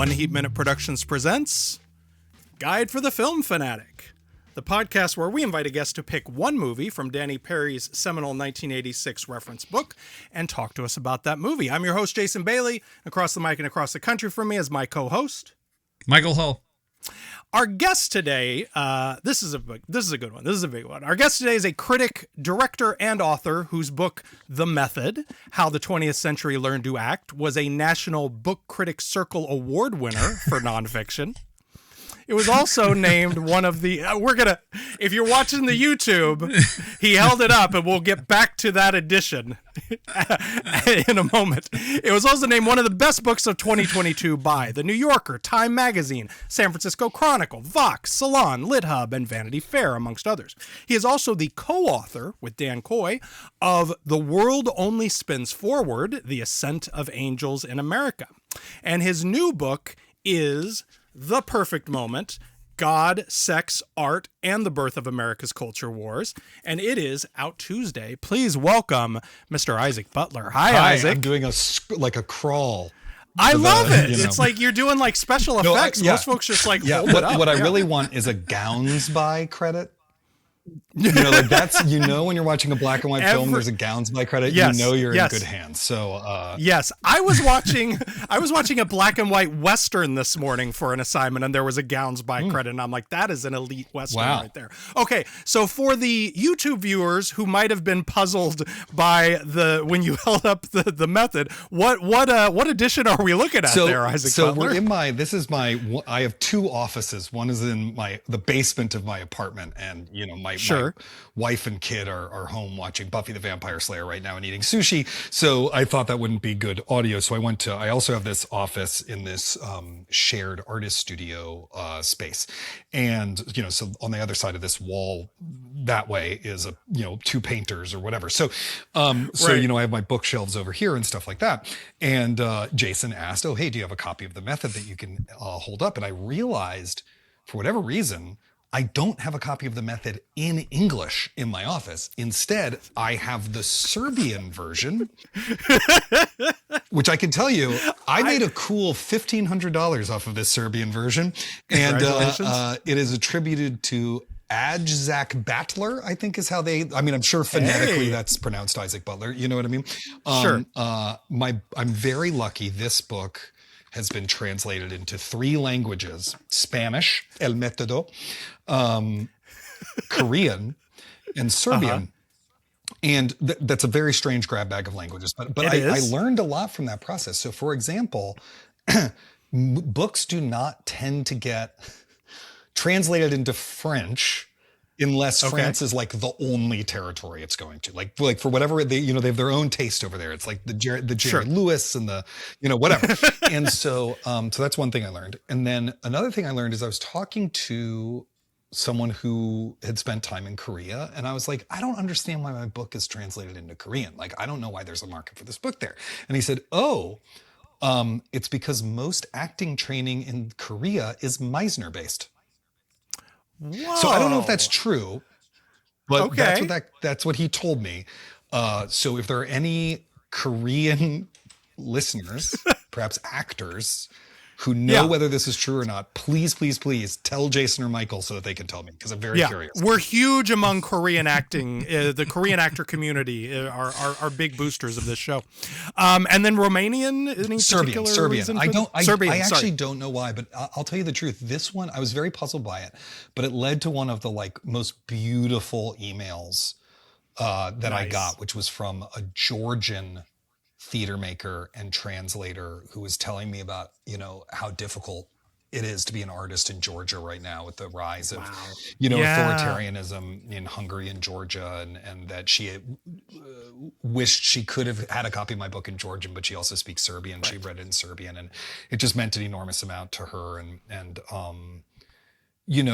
One Heat Minute Productions presents Guide for the Film Fanatic, the podcast where we invite a guest to pick one movie from Danny Perry's seminal 1986 reference book and talk to us about that movie. I'm your host, Jason Bailey. Across the mic and across the country from me is my co-host, Michael Hull. Our guest today, this is a good one. This is a big one. Our guest today is a critic, director, and author whose book, The Method, How the 20th Century Learned to Act, was a National Book Critics Circle Award winner for nonfiction. It was also named one of the, if you're watching the YouTube, he held it up and we'll get back to that edition in a moment. It was also named one of the best books of 2022 by The New Yorker, Time Magazine, San Francisco Chronicle, Vox, Salon, LitHub, and Vanity Fair, amongst others. He is also the co-author with Dan Coy of The World Only Spins Forward, The Ascent of Angels in America. And his new book is The Perfect Moment, God, Sex, Art, and the Birth of America's Culture Wars. And it is out Tuesday. Please welcome Mr. Isaac Butler. Hi, Isaac. I'm doing a crawl. I love it. It's like you're doing like special effects. Yeah. Most folks just like hold it up. What I really want is a gowns by credit. Like that's, when you're watching a black and white film, there's a gowns by credit, yes, you're in good hands. So, yes, I was watching a black and white Western this morning for an assignment, and there was a gowns by credit. And I'm like, that is an elite Western right there. Okay. So for the YouTube viewers who might've been puzzled by when you held up the method, what edition are we looking at there, Isaac Butler? So I have two offices. One is in the basement of my apartment, and my wife and kid are home watching Buffy the Vampire Slayer right now and eating sushi. So I thought that wouldn't be good audio. So I also have this office in this shared artist studio space. And, so on the other side of this wall that way is two painters or whatever. So, I have my bookshelves over here and stuff like that. And Jason asked, oh, hey, do you have a copy of The Method that you can hold up? And I realized, for whatever reason, I don't have a copy of The Method in English in my office. Instead, I have the Serbian version, which I can tell you, I made a cool $1,500 off of this Serbian version. And it is attributed to Isaac Butler, I think is how I'm sure phonetically that's pronounced Isaac Butler. You know what I mean? Sure. I'm very lucky. This book has been translated into 3 languages: Spanish, El Método, Korean, and Serbian. And that's a very strange grab bag of languages, but I learned a lot from that process. So for example, books do not tend to get translated into French unless France is like the only territory it's going to, like for whatever they have their own taste over there. It's like the Jerry Lewis and the, whatever. And so that's one thing I learned. And then another thing I learned is I was talking to someone who had spent time in Korea, and I was like, I don't understand why my book is translated into Korean. Like, I don't know why there's a market for this book there. And he said, it's because most acting training in Korea is Meisner based. Whoa. So I don't know if that's true, but that's what he told me. So if there are any Korean listeners, perhaps actors, who know whether this is true or not, please tell Jason or Michael so that they can tell me, because I'm very curious. We're huge among Korean acting. The Korean actor community are big boosters of this show. And then Romanian, any particular Serbian. Serbian. I actually don't know why, but I'll tell you the truth. This one, I was very puzzled by it, but it led to one of the most beautiful emails that I got, which was from a Georgian theater maker and translator who was telling me about, how difficult it is to be an artist in Georgia right now with the rise of, authoritarianism in Hungary and Georgia, and that she wished she could have had a copy of my book in Georgian, but she also speaks Serbian. Right. She read it in Serbian, and it just meant an enormous amount to her. And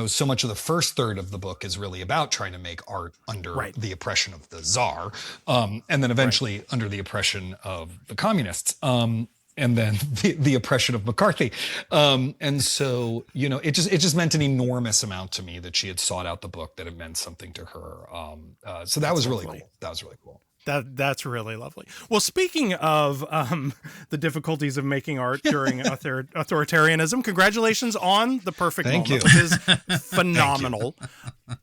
so much of the first third of the book is really about trying to make art under the oppression of the Tsar, and then eventually under the oppression of the communists, and then the oppression of McCarthy. And so, it just meant an enormous amount to me that she had sought out the book, that it meant something to her. So that was really cool. That was really cool. That's really lovely. Well, speaking of the difficulties of making art during authoritarianism, congratulations on The Perfect Thank Moment, you. which is phenomenal.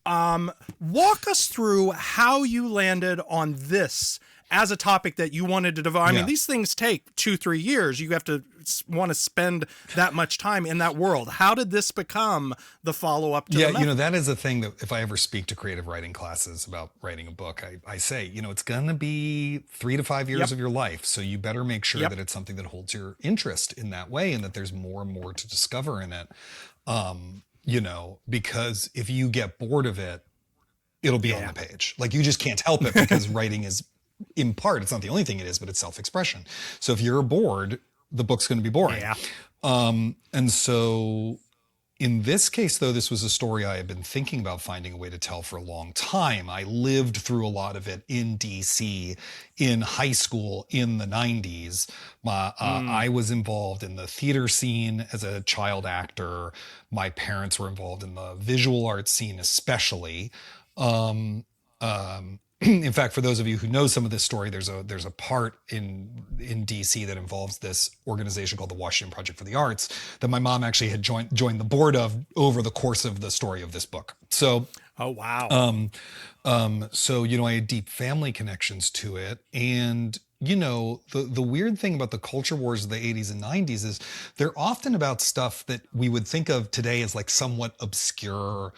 Walk us through how you landed on this as a topic that you wanted to devote. I mean, these things take 2-3 years. You have to want to spend that much time in that world. How did this become the follow-up to the method? That is a thing that if I ever speak to creative writing classes about writing a book, I say, it's going to be 3 to 5 years of your life. So you better make sure that it's something that holds your interest in that way and that there's more and more to discover in it. Because if you get bored of it, it'll be on the page. Like, you just can't help it because writing is, in part, it's not the only thing it is, but it's self-expression. So if you're bored, the book's going to be boring. And so in this case, though, this was a story I had been thinking about finding a way to tell for a long time. I lived through a lot of it in DC, in high school, in the 90s. I was involved in the theater scene as a child actor. My parents were involved in the visual arts scene, especially. In fact, for those of you who know some of this story, there's a part in DC that involves this organization called the Washington Project for the Arts that my mom actually had joined the board of over the course of the story of this book. So, oh wow. So I had deep family connections to it, and the weird thing about the culture wars of the 80s and 90s is they're often about stuff that we would think of today as like somewhat obscure.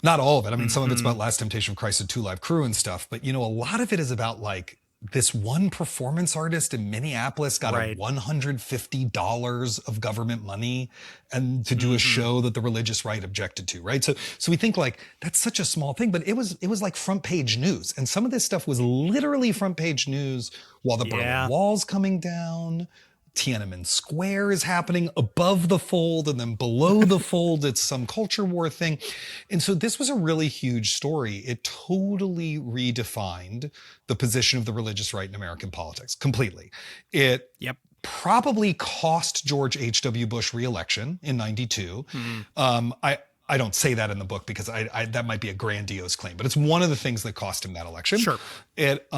Not all of it. I mean, some of it's about Last Temptation of Christ and Two Live Crew and stuff, but a lot of it is about like this one performance artist in Minneapolis got a $150 of government money and to do a show that the religious right objected to, right? So we think like that's such a small thing, but it was like front page news, and some of this stuff was literally front page news while the Berlin Wall's coming down. Tiananmen Square is happening above the fold, and then below the fold, it's some culture war thing. And so this was a really huge story. It totally redefined the position of the religious right in American politics completely. It probably cost George H.W. Bush re-election in 92. I don't say that in the book because I that might be a grandiose claim, but it's one of the things that cost him that election. Sure. It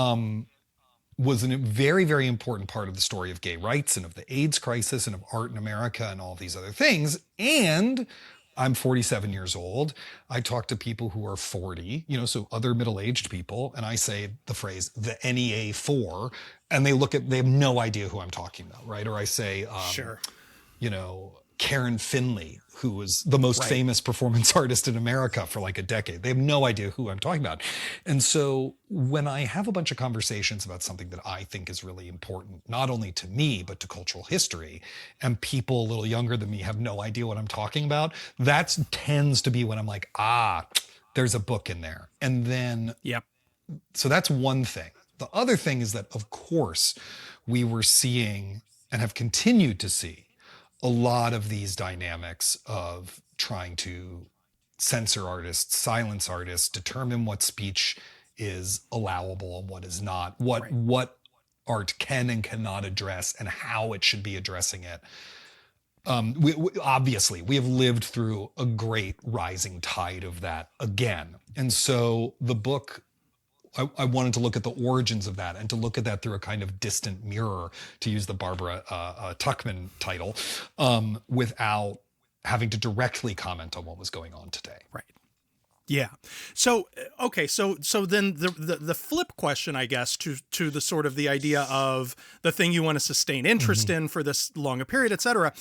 was a very, very important part of the story of gay rights and of the AIDS crisis and of art in America and all these other things. And I'm 47 years old. I talk to people who are 40, so other middle-aged people, and I say the phrase, the NEA 4, and they have no idea who I'm talking about, right? Or I say, Karen Finley, who was the most famous performance artist in America for like a decade. They have no idea who I'm talking about. And so when I have a bunch of conversations about something that I think is really important, not only to me, but to cultural history, and people a little younger than me have no idea what I'm talking about, that tends to be when I'm like, there's a book in there. And then, so that's one thing. The other thing is that, of course, we were seeing and have continued to see a lot of these dynamics of trying to censor artists, silence artists, determine what speech is allowable and what is not, what art can and cannot address and how it should be addressing it. Obviously, we have lived through a great rising tide of that again. And so the book, I wanted to look at the origins of that and to look at that through a kind of distant mirror, to use the Barbara Tuchman title, without having to directly comment on what was going on today. Right. Yeah. So, okay. So then the flip question, I guess, to the sort of the idea of the thing you want to sustain interest in for this longer period, et cetera.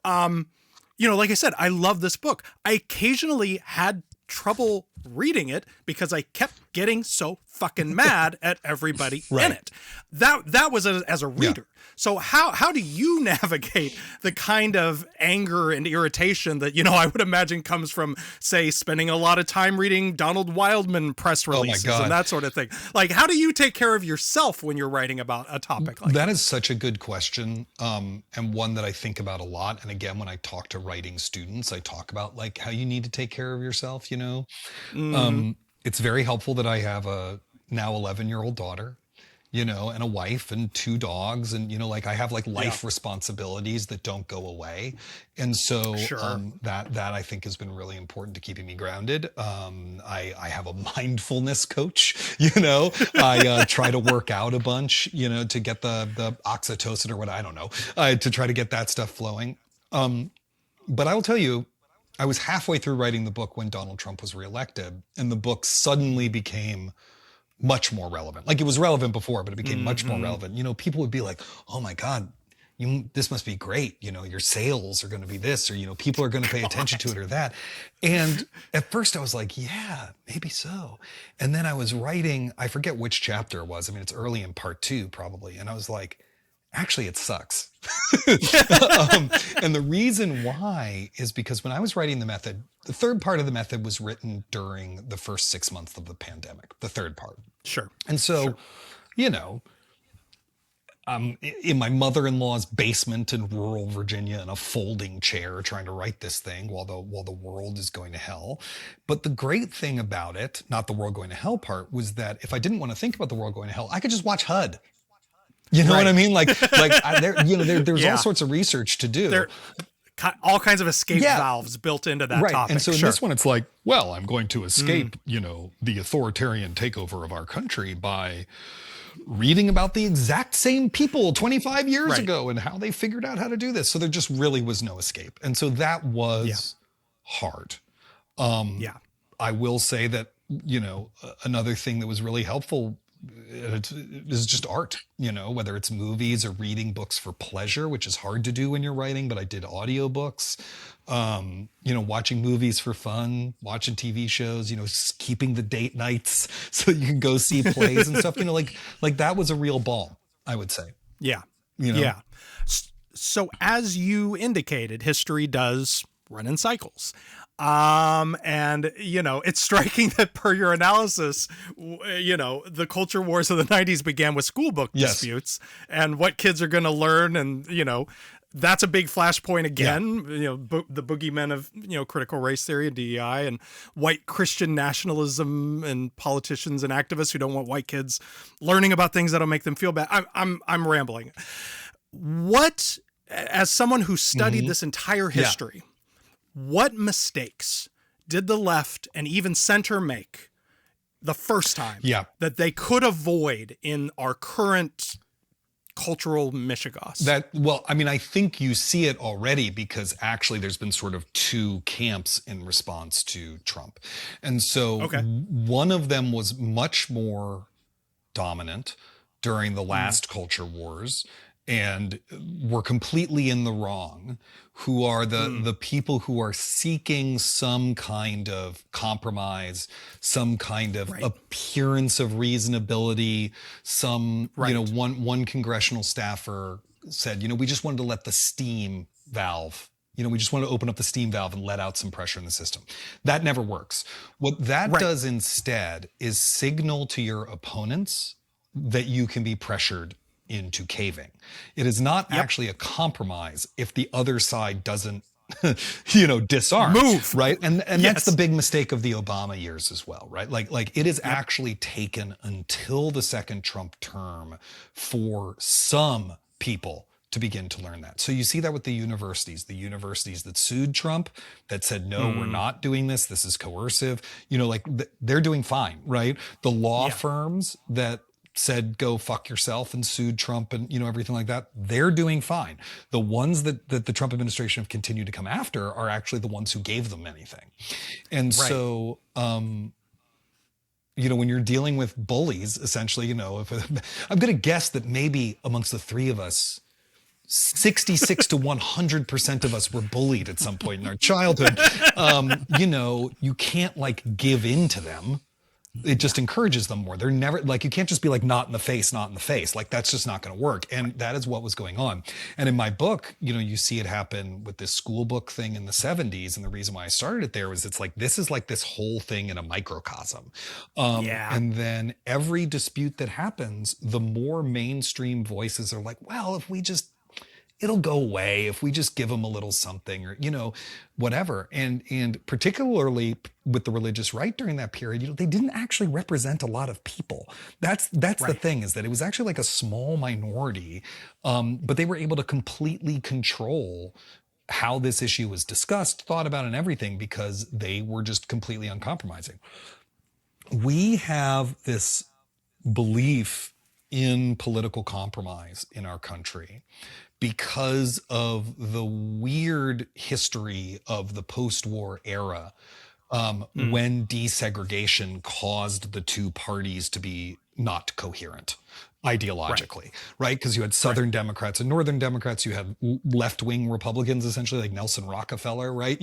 Like I said, I love this book. I occasionally had trouble reading it because I kept getting so fucking mad at everybody in it. That was as a reader. So how do you navigate the kind of anger and irritation that, I would imagine comes from, say, spending a lot of time reading Donald Wildman press releases and that sort of thing? Like, how do you take care of yourself when you're writing about a topic like that? That is such a good question, and one that I think about a lot. And again, when I talk to writing students, I talk about like how you need to take care of yourself, It's very helpful that I have a now 11-year-old daughter. and a wife and 2 dogs. And, like I have like Yeah. life responsibilities that don't go away. And so Sure. that I think has been really important to keeping me grounded. I have a mindfulness coach, I try to work out a bunch, to get the oxytocin or what, I don't know, to try to get that stuff flowing. But I will tell you, I was halfway through writing the book when Donald Trump was reelected, and the book suddenly became much more relevant. Like it was relevant before, but it became much more relevant. People would be like, "Oh my God, this must be great. Your sales are going to be this, or people are going to pay attention to it or that." And at first, I was like, "Yeah, maybe so." And then I was writing. I forget which chapter it was. I mean, it's early in part 2 probably, and I was like, actually, it sucks. And the reason why is because when I was writing the method, the third part of the method was written during the first 6 months of the pandemic, the third part. Sure. And so, Sure. you know, in my mother-in-law's basement in rural Virginia in a folding chair trying to write this thing while the world is going to hell. But the great thing about it, not the world going to hell part, was that if I didn't want to think about the world going to hell, I could just watch HUD. You know what I mean? There's all sorts of research to do. There all kinds of escape valves built into that topic. And so in this one, it's like, well, I'm going to escape, the authoritarian takeover of our country by reading about the exact same people 25 years ago and how they figured out how to do this. So there just really was no escape. And so that was hard. I will say that, another thing that was really helpful is just art, whether it's movies or reading books for pleasure, which is hard to do when you're writing, but I did audiobooks, watching movies for fun, watching TV shows, keeping the date nights so you can go see plays and stuff, like that was a real balm, I would say. Yeah. Yeah. So as you indicated, history does run in cycles. And it's striking that per your analysis, the culture wars of the 90s began with school book disputes and what kids are going to learn. And, that's a big flashpoint again, the boogeymen of, critical race theory and DEI and white Christian nationalism and politicians and activists who don't want white kids learning about things that'll make them feel bad. I'm rambling. What, as someone who studied this entire history, what mistakes did the left and even center make the first time that they could avoid in our current cultural mishigas? I think you see it already because actually there's been sort of 2 camps in response to Trump. And so one of them was much more dominant during the last culture wars and were completely in the wrong, who are the people who are seeking some kind of compromise, some kind of appearance of reasonability. One congressional staffer said, we just wanted to let the steam valve, we just want to open up the steam valve and let out some pressure in the system. That never works. What that does instead is signal to your opponents that you can be pressured into caving. It is not actually a compromise if the other side doesn't, disarm. Move. Right. And that's the big mistake of the Obama years as well, right? Like it is actually taken until the second Trump term for some people to begin to learn that. So you see that with the universities that sued Trump, that said, no, we're not doing this. This is coercive. They're doing fine, right? The law firms that said go fuck yourself and sued Trump and everything like that, they're doing fine. The ones that the Trump administration have continued to come after are actually the ones who gave them anything. And so when you're dealing with bullies, essentially, I'm going to guess that maybe amongst the 3 of us, 66 to 100% of us were bullied at some point in our childhood. You can't give in to them. It just encourages them more. They're never you can't just be not in the face. That's just not going to work. And that is what was going on. And in my book, you see it happen with this school book thing in the 70s. And the reason why I started it there was this is this whole thing in a microcosm. And then every dispute that happens, the more mainstream voices are like, well, if we just it'll go away if we just give them a little something, or, whatever. And particularly with the religious right during that period, they didn't actually represent a lot of people. That's the thing, is that it was actually like a small minority, but they were able to completely control how this issue was discussed, thought about, and everything, because they were just completely uncompromising. We have this belief in political compromise in our country because of the weird history of the post-war era, when desegregation caused the two parties to be not coherent ideologically, right? Because you had Southern Democrats and Northern Democrats, you had left-wing Republicans, essentially, like Nelson Rockefeller, right?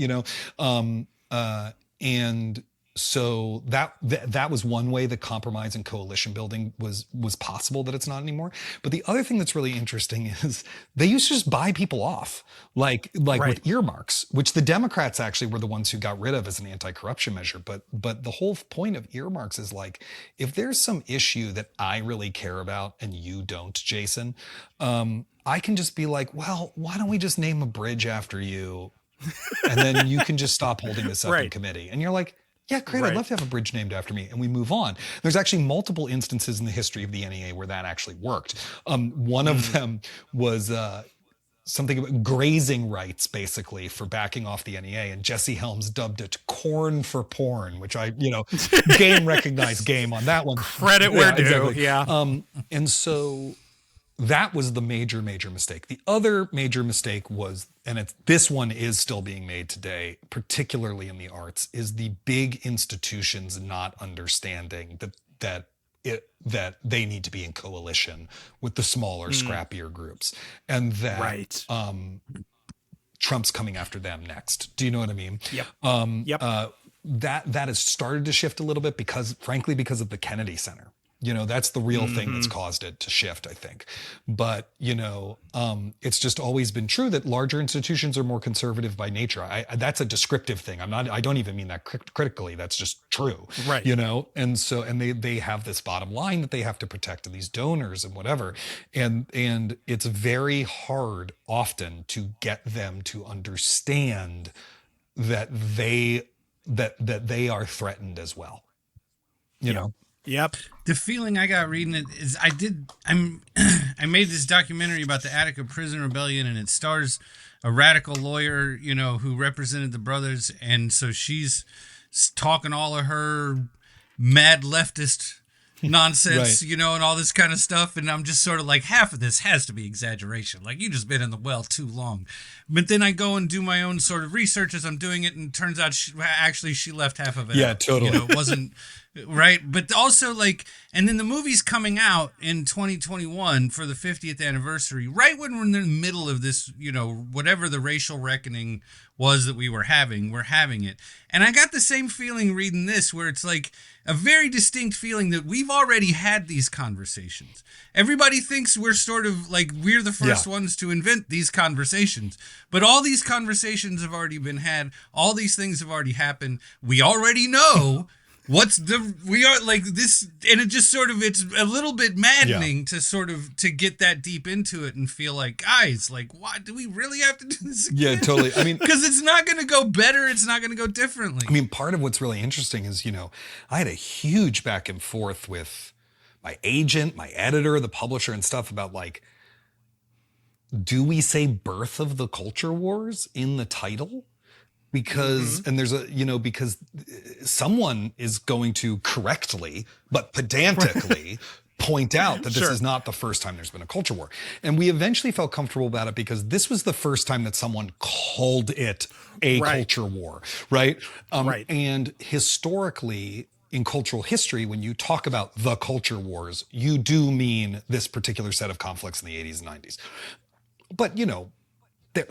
And so that was one way that compromise and coalition building was possible, that it's not anymore. But the other thing that's really interesting is they used to just buy people off, like with earmarks, which the Democrats actually were the ones who got rid of as an anti-corruption measure. But the whole point of earmarks is, like, if there's some issue that I really care about and you don't, Jason, I can just be like, well, why don't we just name a bridge after you? And then you can just stop holding this up in committee. And you're like, yeah, great. I'd love to have a bridge named after me. And we move on. There's actually multiple instances in the history of the NEA where that actually worked. One of them was something about grazing rights, basically, for backing off the NEA. And Jesse Helms dubbed it corn for porn, which game recognized game on that one. Credit where due. Exactly. Yeah. And so that was the major mistake. The other major mistake was, and this one is still being made today, particularly in the arts, is the big institutions not understanding that they need to be in coalition with the smaller, scrappier groups, and that Trump's coming after them next. Do you know what I mean? Yep. That has started to shift a little bit because of the Kennedy Center. That's the real thing that's caused it to shift, I think. But, it's just always been true that larger institutions are more conservative by nature. That's a descriptive thing. I don't even mean that critically. That's just true. Right. And so, and they have this bottom line that they have to protect, to these donors and whatever. And it's very hard often to get them to understand that they are threatened as well. You know? Yep. The feeling I got reading it is I made this documentary about the Attica Prison Rebellion, and it stars a radical lawyer, who represented the brothers. And so she's talking all of her mad leftist nonsense, and all this kind of stuff. And I'm just sort of like, half of this has to be exaggeration. Like, you just been in the well too long. But then I go and do my own sort of research as I'm doing it. And it turns out she left half of it. Yeah, out. totally. It wasn't right. But also, like, and then the movie's coming out in 2021 for the 50th anniversary, right when we're in the middle of this, whatever the racial reckoning was that we're having it. And I got the same feeling reading this, where it's like a very distinct feeling that we've already had these conversations. Everybody thinks we're sort of like, we're the first ones to invent these conversations, but all these conversations have already been had. All these things have already happened. We already know we are like this, and it just sort of, it's a little bit maddening to sort of, to get that deep into it and feel like, guys, like, why do we really have to do this again? Yeah, totally. I mean, because it's not going to go better. It's not going to go differently. I mean, part of what's really interesting is, I had a huge back and forth with my agent, my editor, the publisher, and stuff about, like, do we say birth of the culture wars in the title? Because, and there's because someone is going to correctly, but pedantically point out that this is not the first time there's been a culture war. And we eventually felt comfortable about it because this was the first time that someone called it a culture war, right? And historically, in cultural history, when you talk about the culture wars, you do mean this particular set of conflicts in the 80s and 90s. But,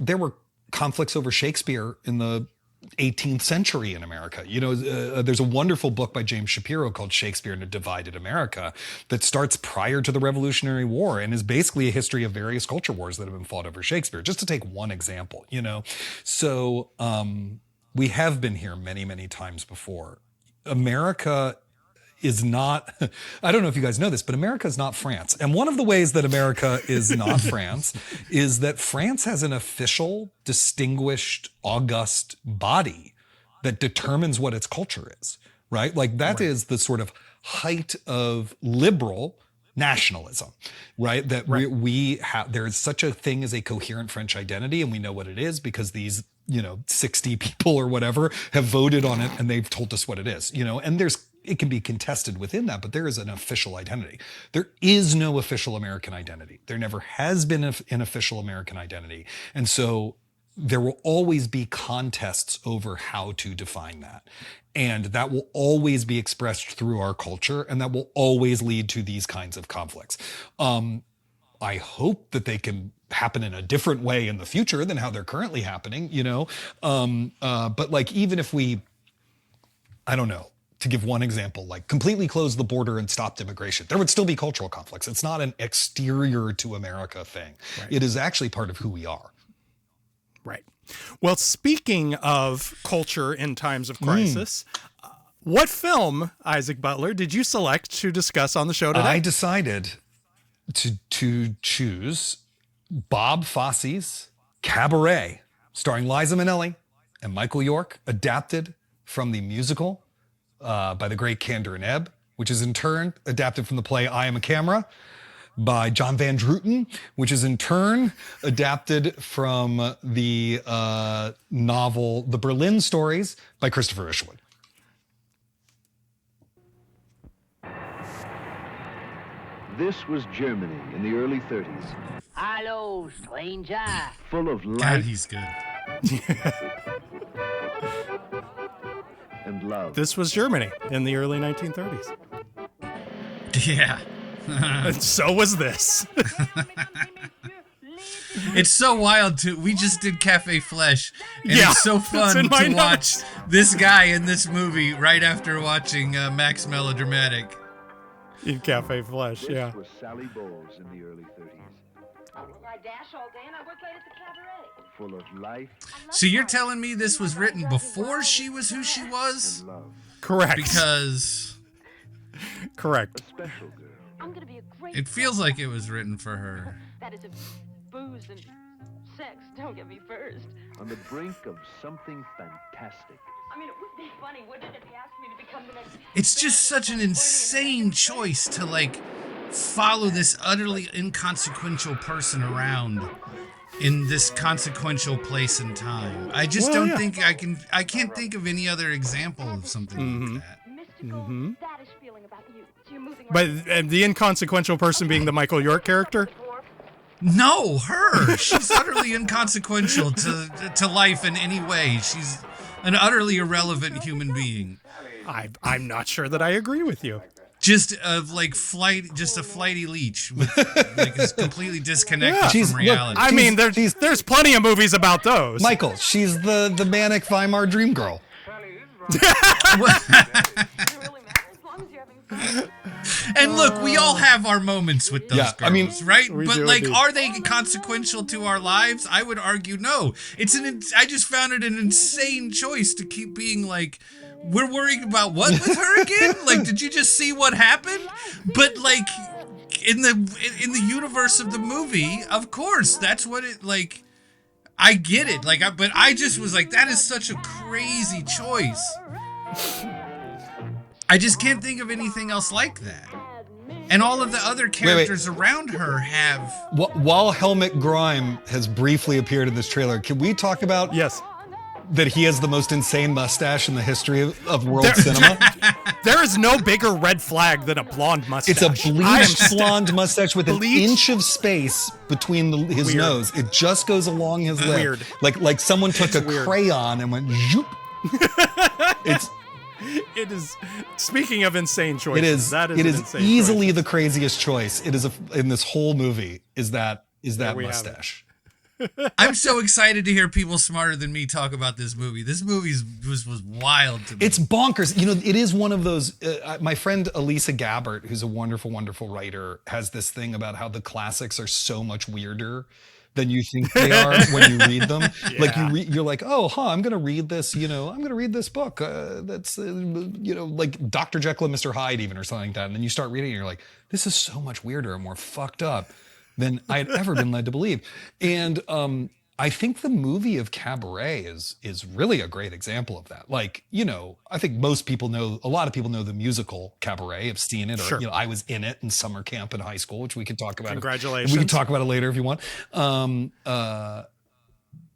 there were conflicts over Shakespeare in the 18th century in America. There's a wonderful book by James Shapiro called Shakespeare in a Divided America that starts prior to the Revolutionary War and is basically a history of various culture wars that have been fought over Shakespeare, just to take one example, So we have been here many, many times before. America is not, I don't know if you guys know this, but America is not France. And one of the ways that America is not France is that France has an official, distinguished, august body that determines what its culture is, right? Like that is the sort of height of liberal nationalism, right? That we have, there is such a thing as a coherent French identity, and we know what it is because these, 60 people or whatever have voted on it and they've told us what it is, and it can be contested within that, but there is an official identity. There is no official American identity. There never has been an official American identity. And so there will always be contests over how to define that. And that will always be expressed through our culture, and that will always lead to these kinds of conflicts. I hope that they can happen in a different way in the future than how they're currently happening, but like, even if we, I don't know, to give one example, like completely close the border and stopped immigration, there would still be cultural conflicts. It's not an exterior to America thing. Right. It is actually part of who we are. Right. Well, speaking of culture in times of crisis, what film, Isaac Butler, did you select to discuss on the show today? I decided to choose Bob Fosse's Cabaret, starring Liza Minnelli and Michael York, adapted from the musical by the great Kander and Ebb, which is in turn adapted from the play I Am a Camera by John Van Druten, which is in turn adapted from the novel The Berlin Stories by Christopher Isherwood. This was Germany in the early 30s. Hello, stranger. Full of life. God, he's good. And love. This was Germany in the early 1930s. Yeah. And so was this. It's so wild too. We just did Cafe Flesh, and Yeah, it's so it's fun in my to watch notes. this guy in this movie right after watching Max Melodramatic. In Cafe Flesh, This yeah. was Sally Bowles in the early 30s. I dash all day and I work late at the cabaret. Full of life So you're telling me this was written before she was who she was? and love. Correct. Because Correct. A special girl. I'm gonna be a great. it feels like it was written for her. That is if booze and sex don't get me first. On the brink of something fantastic. I mean, it would be funny, wouldn't it, if he asked me to become the next. It's just such an insane choice to like follow this utterly inconsequential person around in this consequential place and time. I just Well, don't yeah. think I can't think of any other example of something like that. Mystical, faddish feeling about you. So you're moving But right and the inconsequential person being the Michael York character? No, her. She's utterly inconsequential to life in any way. She's an utterly irrelevant human being. I'm not sure that I agree with you. Just a flighty leech with like is completely disconnected Yeah. She's- from look, reality. I mean, there's plenty of movies about those. Michael, she's the manic Weimar dream girl. It really matter as long as you're having fun. And look, we all have our moments with those Yeah, girls, I mean, right? we But do like, indeed. are they consequential to our lives? I would argue no. I just found it an insane choice to keep being like, we're worried about what with her again? Like, did you just see what happened? But like, in the universe of the movie, of course, that's what it like. I get it, but I just was like, that is such a crazy choice. I just can't think of anything else like that. And all of the other characters around her have. While Helmut Grime has briefly appeared in this trailer, can we talk about Yes. that he has the most insane mustache in the history of world cinema? There is no bigger red flag than a blonde mustache. It's a I am bleached blonde mustache with an Bleached? inch of space between his Weird. nose. It just goes along his lip. Weird. Like someone took a weird. crayon and went zoop. It is. Speaking of insane choices, It is. That is It an is insane easily choice. the craziest choice. It is in this whole movie. Is that we have it. mustache? I'm so excited to hear people smarter than me talk about this movie. This movie was wild to me. It's bonkers. You know, it is one of those. My friend Elisa Gabbert, who's a wonderful, wonderful writer, has this thing about how the classics are so much weirder than you think they are when you read them. Like you're like, oh, I'm going to read this. You know, I'm going to read this book. That's you know, like Dr. Jekyll and Mr. Hyde, even, or something like that. And then you start reading, and you're like, this is so much weirder and more fucked up than I had ever been led to believe. And I think the movie of Cabaret is really a great example of that. Like, you know, I think a lot of people know the musical Cabaret, have seen it, or, Sure. you know, I was in it in summer camp in high school, which we could talk about. Congratulations. We can talk about it later if you want.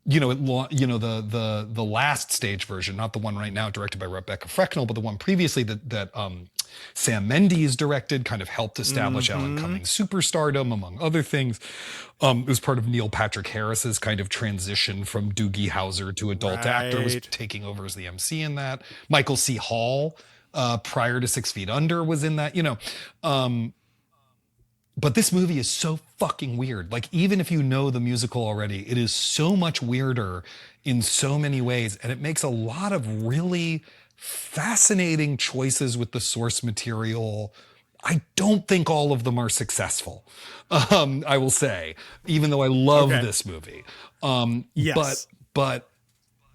You know, the last stage version, not the one right now directed by Rebecca Frecknell, but the one previously that Sam Mendes directed, kind of helped establish Alan Cummings' superstardom, among other things. It was part of Neil Patrick Harris's kind of transition from Doogie Howser to adult actor, was taking over as the MC in that. Michael C. Hall, prior to 6 Feet Under, was in that, you know. But this movie is so fucking weird. Like, even if you know the musical already, it is so much weirder in so many ways. And it makes a lot of really fascinating choices with the source material. I don't think all of them are successful, I will say, even though I love this movie. Yes. But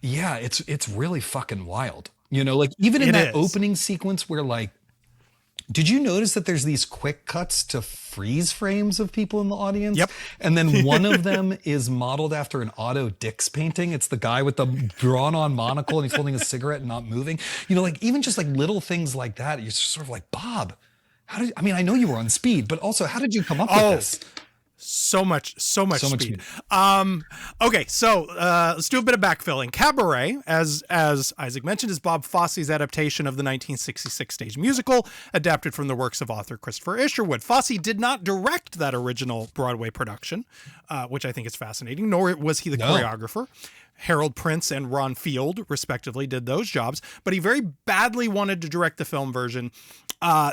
yeah, it's really fucking wild. You know, like even in that opening sequence where, like, did you notice that there's these quick cuts to freeze frames of people in the audience? Yep. And then one of them is modeled after an Otto Dix painting. It's the guy with the drawn on monocle and he's holding a cigarette and not moving. You know, like even just like little things like that, you're sort of like, Bob, I mean, I know you were on speed, but also how did you come up with this? So much speed. Okay, so let's do a bit of backfilling. Cabaret, as Isaac mentioned, is Bob Fosse's adaptation of the 1966 stage musical, adapted from the works of author Christopher Isherwood. Fosse did not direct that original Broadway production, which I think is fascinating, nor was he the choreographer. Harold Prince and Ron Field, respectively, did those jobs, but he very badly wanted to direct the film version.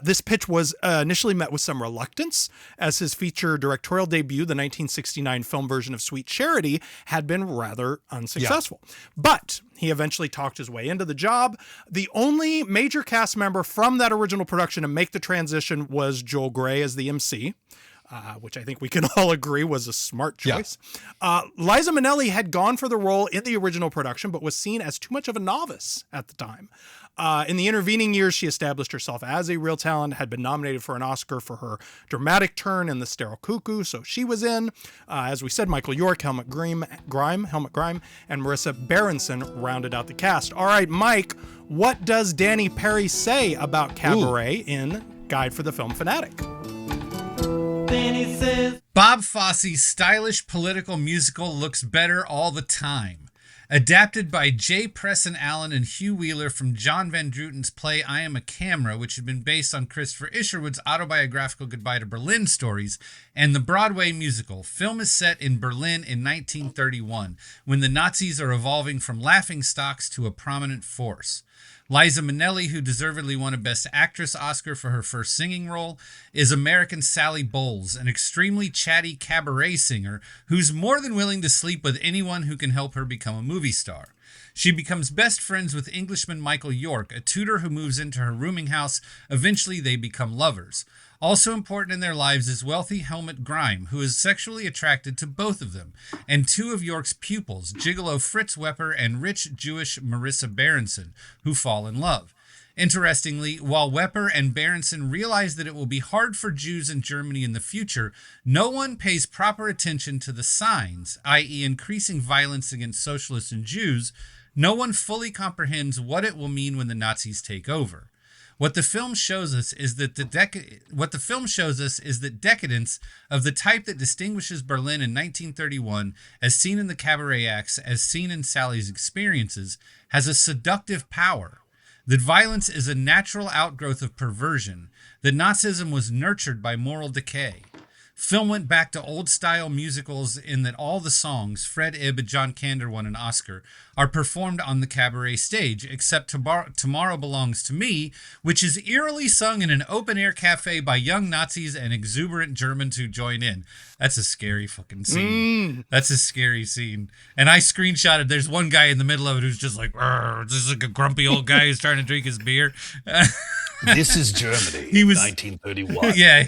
This pitch was initially met with some reluctance, as his feature directorial debut, the 1969 film version of Sweet Charity, had been rather unsuccessful. Yeah. But he eventually talked his way into the job. The only major cast member from that original production to make the transition was Joel Grey as the MC. Which I think we can all agree was a smart choice. Yeah. Liza Minnelli had gone for the role in the original production, but was seen as too much of a novice at the time. In the intervening years, she established herself as a real talent, had been nominated for an Oscar for her dramatic turn in The Sterile Cuckoo, so she was in. As we said, Michael York, Helmut Grime, and Marissa Berenson rounded out the cast. All right, Mike, what does Danny Perry say about Cabaret in Guide for the Film Fanatic? Bob Fosse's stylish political musical looks better all the time. Adapted by J. Preston Allen and Hugh Wheeler from John Van Druten's play I Am a Camera, which had been based on Christopher Isherwood's autobiographical Goodbye to Berlin stories, and the Broadway musical. Film is set in Berlin in 1931, when the Nazis are evolving from laughingstocks to a prominent force. Liza Minnelli, who deservedly won a Best Actress Oscar for her first singing role, is American Sally Bowles, an extremely chatty cabaret singer who's more than willing to sleep with anyone who can help her become a movie star. She becomes best friends with Englishman Michael York, a tutor who moves into her rooming house. Eventually, they become lovers. Also important in their lives is wealthy Helmut Grime, who is sexually attracted to both of them, and two of York's pupils, gigolo Fritz Wepper and rich Jewish Marissa Berenson, who fall in love. Interestingly, while Wepper and Berenson realize that it will be hard for Jews in Germany in the future, no one pays proper attention to the signs, i.e. increasing violence against socialists and Jews. No one fully comprehends what it will mean when the Nazis take over. What the film shows us is that decadence of the type that distinguishes Berlin in 1931, as seen in the cabaret acts, as seen in Sally's experiences, has a seductive power. That violence is a natural outgrowth of perversion. That Nazism was nurtured by moral decay. Film went back to old-style musicals in that all the songs, Fred Ibb and John Kander won an Oscar, are performed on the Cabaret stage, except Tomorrow Belongs to Me, which is eerily sung in an open-air cafe by young Nazis and exuberant Germans who join in. That's a scary fucking scene. That's a scary scene. And I screenshotted, there's one guy in the middle of it who's just like, just like a grumpy old guy who's trying to drink his beer. This is Germany, He was- 1931. Yeah.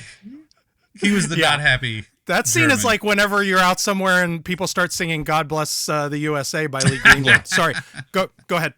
He was the not happy. That scene German. is like whenever you're out somewhere and people start singing "God Bless the USA" by Lee Greenwood. Sorry, go ahead.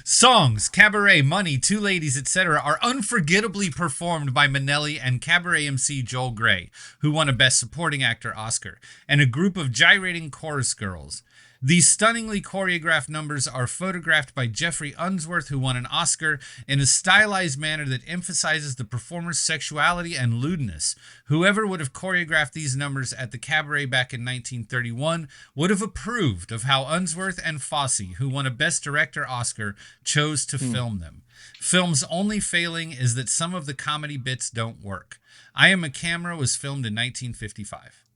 Songs, Cabaret, Money, Two Ladies, etc. are unforgettably performed by Minnelli and Cabaret MC Joel Grey, who won a Best Supporting Actor Oscar, and a group of gyrating chorus girls. These stunningly choreographed numbers are photographed by Jeffrey Unsworth, who won an Oscar, in a stylized manner that emphasizes the performer's sexuality and lewdness. Whoever would have choreographed these numbers at the Cabaret back in 1931 would have approved of how Unsworth and Fosse, who won a Best Director Oscar, chose to film them. Film's only failing is that some of the comedy bits don't work. I Am a Camera was filmed in 1955.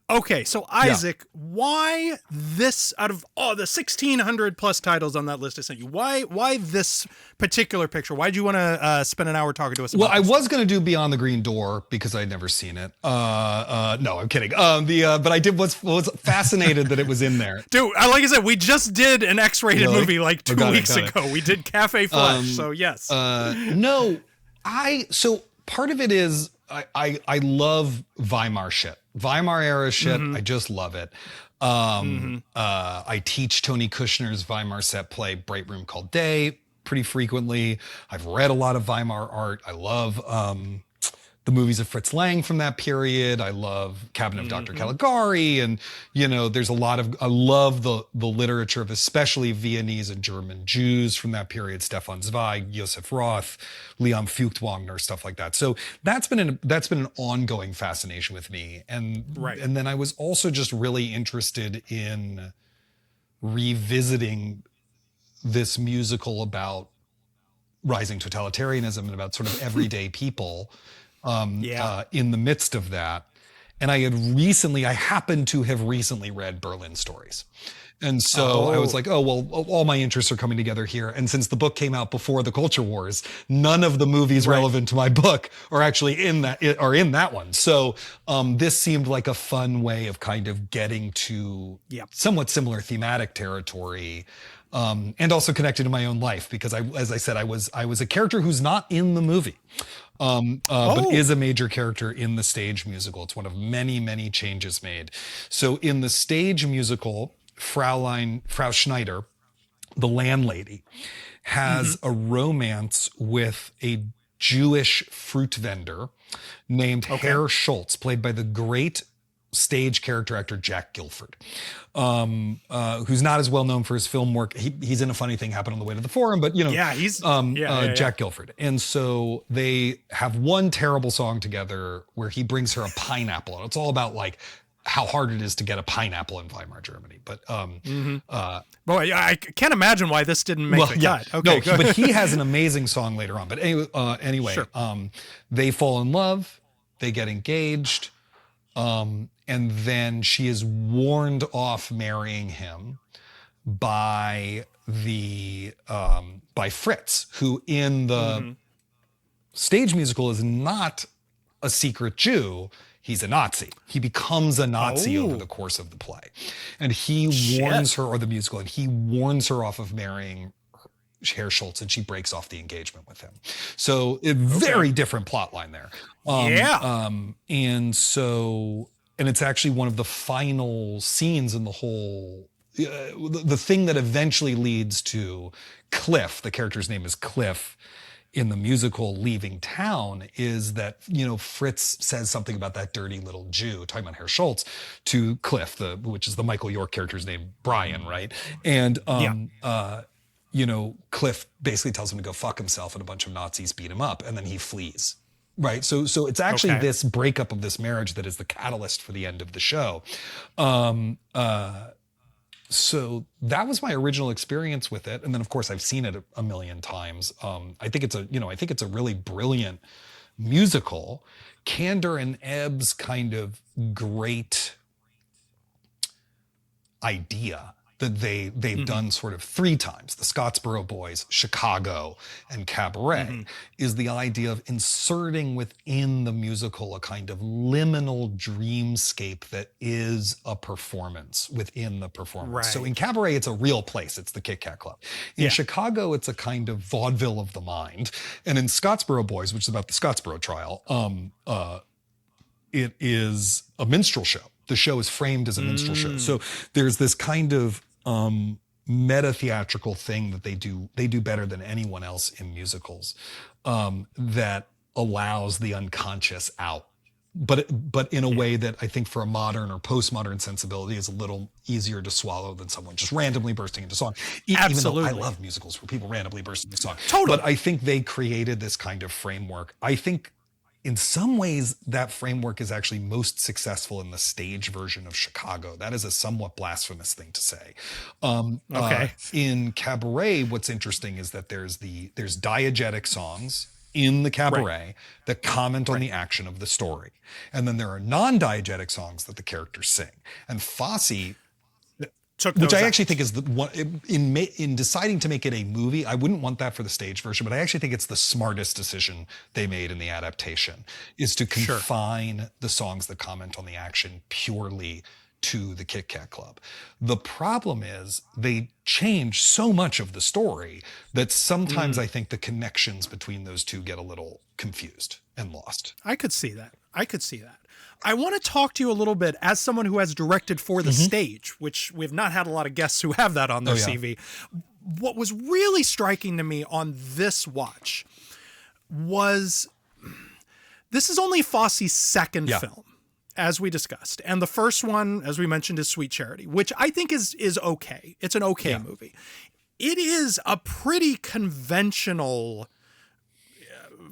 Okay, so Isaac, why this out of all the 1,600 plus titles on that list I sent you? Why this particular picture? Why did you want to spend an hour talking to us about Well, I this? was going to do Beyond the Green Door because I'd never seen it. No, I'm kidding. But I was fascinated that it was in there. Dude, like I said, we just did an X-rated Really? movie like 2 got it, weeks got it. ago. We did Cafe Flesh, so yes. No, so part of it is I love Weimar shit. Weimar era shit. I just love it. I teach Tony Kushner's Weimar-set play Bright Room Called Day pretty frequently. I've read a lot of Weimar art. I love the movies of Fritz Lang from that period. I love Cabinet of Dr. Caligari. And, there's a lot of, I love the literature of especially Viennese and German Jews from that period, Stefan Zweig, Josef Roth, Leon Feuchtwanger, stuff like that. So that's been an ongoing fascination with me. And, and then I was also just really interested in revisiting this musical about rising totalitarianism and about sort of everyday people in the midst of that. And I happened to have recently read Berlin Stories. And so I was like, all my interests are coming together here. And since the book came out before the Culture Wars, none of the movies relevant to my book are actually in that one. So this seemed like a fun way of kind of getting to somewhat similar thematic territory. And also connected to my own life because as I said, I was a character who's not in the movie, but is a major character in the stage musical. It's one of many, many changes made. So in the stage musical, Frau Schneider, the landlady, has a romance with a Jewish fruit vendor named Herr Schultz, played by the great stage character actor Jack Gilford, who's not as well known for his film work. He's in A Funny Thing Happened on the Way to the Forum, but he's Jack Gilford. And so they have one terrible song together where he brings her a pineapple, and it's all about like how hard it is to get a pineapple in Weimar, Germany. But boy, I can't imagine why this didn't make the cut. Okay, no, but he has an amazing song later on. But anyway, they fall in love, they get engaged. And then she is warned off marrying him by Fritz, who in the stage musical is not a secret Jew. He's a Nazi. He becomes a Nazi over the course of the play. And he warns her, or the musical, and he warns her off of marrying Herr Schultz, and she breaks off the engagement with him. So a very different plot line there. And it's actually one of the final scenes in the whole, the thing that eventually leads to Cliff, the character's name is Cliff, in the musical leaving town, is that, Fritz says something about that dirty little Jew, talking about Herr Schultz, to Cliff, which is the Michael York character's name, Brian, right? And, Cliff basically tells him to go fuck himself, and a bunch of Nazis beat him up, and then he flees. Right. So it's actually this breakup of this marriage that is the catalyst for the end of the show. So that was my original experience with it. And then of course I've seen it a million times. I think it's a really brilliant musical. Kander and Ebb's kind of great idea that they've done sort of 3 times, the Scottsboro Boys, Chicago, and Cabaret, is the idea of inserting within the musical a kind of liminal dreamscape that is a performance within the performance. Right. So in Cabaret, it's a real place. It's the Kit Kat Club. In Chicago, it's a kind of vaudeville of the mind. And in Scottsboro Boys, which is about the Scottsboro trial, it is a minstrel show. The show is framed as a minstrel show. So there's this kind of meta theatrical thing that they do better than anyone else in musicals, that allows the unconscious out, but in a way that I think for a modern or postmodern sensibility is a little easier to swallow than someone just randomly bursting into song. Absolutely. Even though I love musicals where people randomly burst into song. Totally. But I think they created this kind of framework. I think in some ways, that framework is actually most successful in the stage version of Chicago. That is a somewhat blasphemous thing to say. In Cabaret, what's interesting is that there's diegetic songs in the cabaret that comment on the action of the story. And then there are non-diegetic songs that the characters sing. And Fosse, which I actually think is the one in deciding to make it a movie. I wouldn't want that for the stage version, but I actually think it's the smartest decision they made in the adaptation, is to confine the songs that comment on the action purely to the Kit Kat Club. The problem is they change so much of the story that sometimes I think the connections between those two get a little confused and lost. I could see that. I want to talk to you a little bit as someone who has directed for the stage, which we've not had a lot of guests who have that on their CV. What was really striking to me on this watch was this is only Fosse's second film, as we discussed. And the first one, as we mentioned, is Sweet Charity, which I think is okay. It's an okay movie. It is a pretty conventional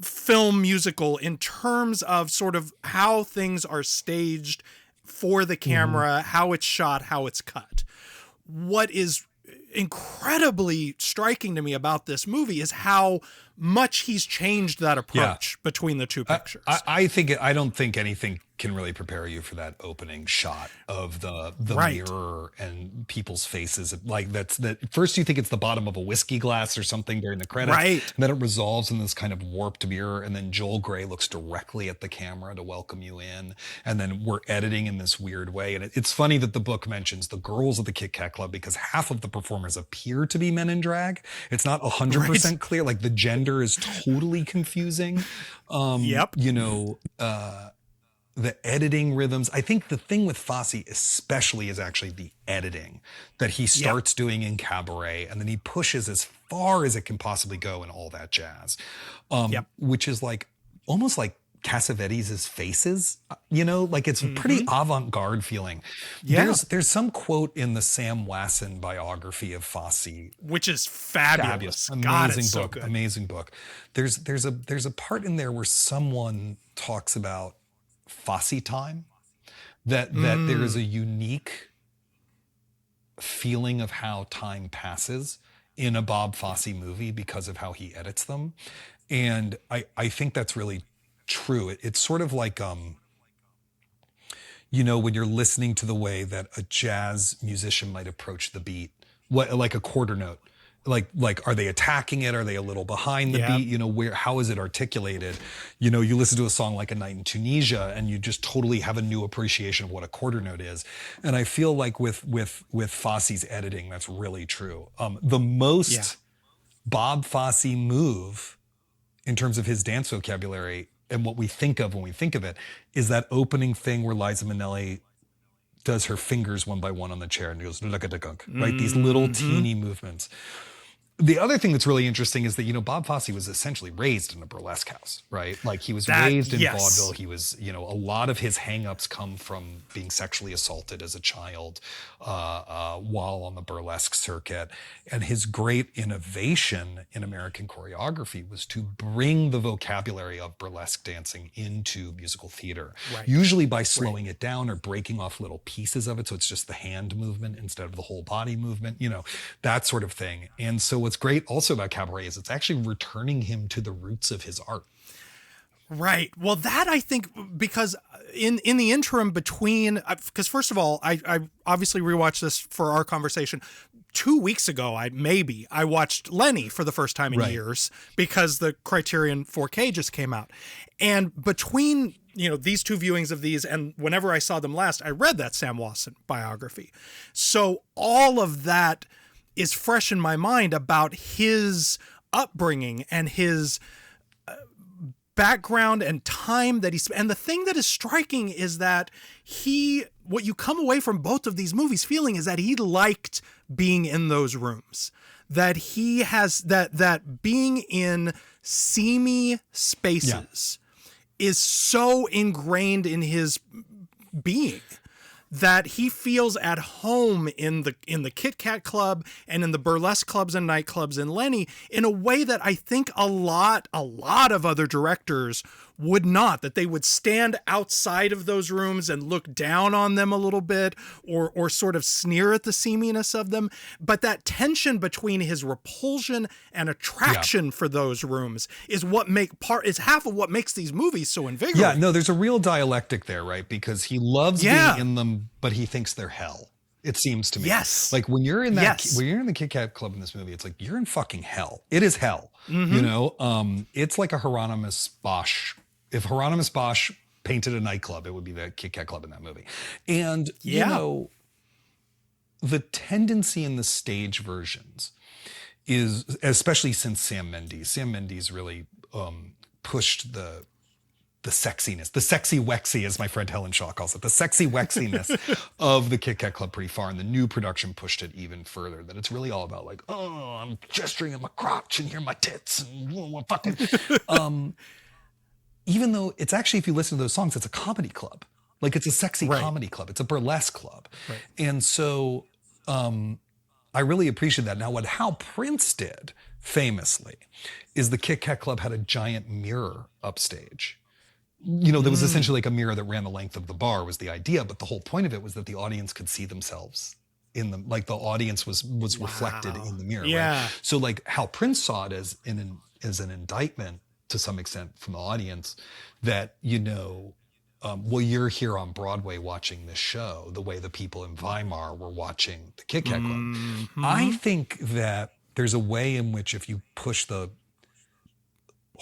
film musical in terms of sort of how things are staged for the camera, how it's shot, how it's cut. What is incredibly striking to me about this movie is how much he's changed that approach between the two pictures. I don't think anything can really prepare you for that opening shot of the mirror and people's faces. Like that first you think it's the bottom of a whiskey glass or something during the credits. Right. And then it resolves in this kind of warped mirror. And then Joel Grey looks directly at the camera to welcome you in. And then we're editing in this weird way. And it's funny that the book mentions the girls of the Kit Kat Club because half of the performers appear to be men in drag. It's not 100% clear. Like the gender is totally confusing. The editing rhythms. I think the thing with Fosse especially is actually the editing that he starts doing in Cabaret, and then he pushes as far as it can possibly go in All That Jazz, which is like almost like Cassavetes' Faces, like it's a pretty avant-garde feeling. There's some quote in the Sam Wasson biography of Fosse, which is fabulous. Amazing book. There's a part in there where someone talks about Fosse time, that there is a unique feeling of how time passes in a Bob Fosse movie because of how he edits them. And I think that's really true. It's sort of like, when you're listening to the way that a jazz musician might approach the beat, like a quarter note. Like, are they attacking it? Are they a little behind the beat? How is it articulated? You listen to a song like A Night in Tunisia and you just totally have a new appreciation of what a quarter note is. And I feel like with Fosse's editing, that's really true. The most Bob Fosse move in terms of his dance vocabulary and what we think of when we think of it is that opening thing where Liza Minnelli does her fingers one by one on the chair and goes, right? These little teeny movements. The other thing that's really interesting is that, Bob Fosse was essentially raised in a burlesque house, right? Like he was raised in vaudeville. He was, a lot of his hangups come from being sexually assaulted as a child while on the burlesque circuit. And his great innovation in American choreography was to bring the vocabulary of burlesque dancing into musical theater, usually by slowing it down or breaking off little pieces of it. So it's just the hand movement instead of the whole body movement, that sort of thing. And so what's great also about Cabaret is it's actually returning him to the roots of his art. Right. Well, that I think because in the interim between, because first of all, I obviously rewatched this for our conversation. 2 weeks ago, I watched Lenny for the first time in years because the Criterion 4K just came out. And between, these two viewings of these and whenever I saw them last, I read that Sam Wasson biography. So all of that is fresh in my mind about his upbringing and his background and time that he spent. And the thing that is striking is that what you come away from both of these movies feeling is that he liked being in those rooms, that he has that being in seamy spaces is so ingrained in his being that he feels at home in the Kit Kat Club and in the burlesque clubs and nightclubs in Lenny in a way that I think a lot of other directors would not, that they would stand outside of those rooms and look down on them a little bit or sort of sneer at the seaminess of them. But that tension between his repulsion and attraction for those rooms is half of what makes these movies so invigorating. Yeah, no, there's a real dialectic there, right? Because he loves being in them, but he thinks they're hell. It seems to me. Yes. Like when you're in when you're in the Kit Kat Club in this movie, it's like you're in fucking hell. It is hell. Mm-hmm. It's like a Hieronymus Bosch. If Hieronymus Bosch painted a nightclub, it would be the Kit Kat Club in that movie. And the tendency in the stage versions is, especially since Sam Mendes really pushed the sexiness, the sexy wexy, as my friend Helen Shaw calls it, the sexy wexiness of the Kit Kat Club pretty far. And the new production pushed it even further, that it's really all about like, oh, I'm gesturing at my crotch and here are my tits and fucking, even though it's actually, if you listen to those songs, it's a comedy club. Like it's a sexy comedy club. It's a burlesque club. Right. And so I really appreciate that. Now, what Hal Prince did famously is the Kit Kat Club had a giant mirror upstage. There was essentially like a mirror that ran the length of the bar was the idea. But the whole point of it was that the audience could see themselves in them. Like the audience was reflected in the mirror. Yeah. Right? So like Hal Prince saw it as an indictment to some extent from the audience that, well, you're here on Broadway watching this show the way the people in Weimar were watching the Kit Kat Club. Mm-hmm. I think that there's a way in which if you push the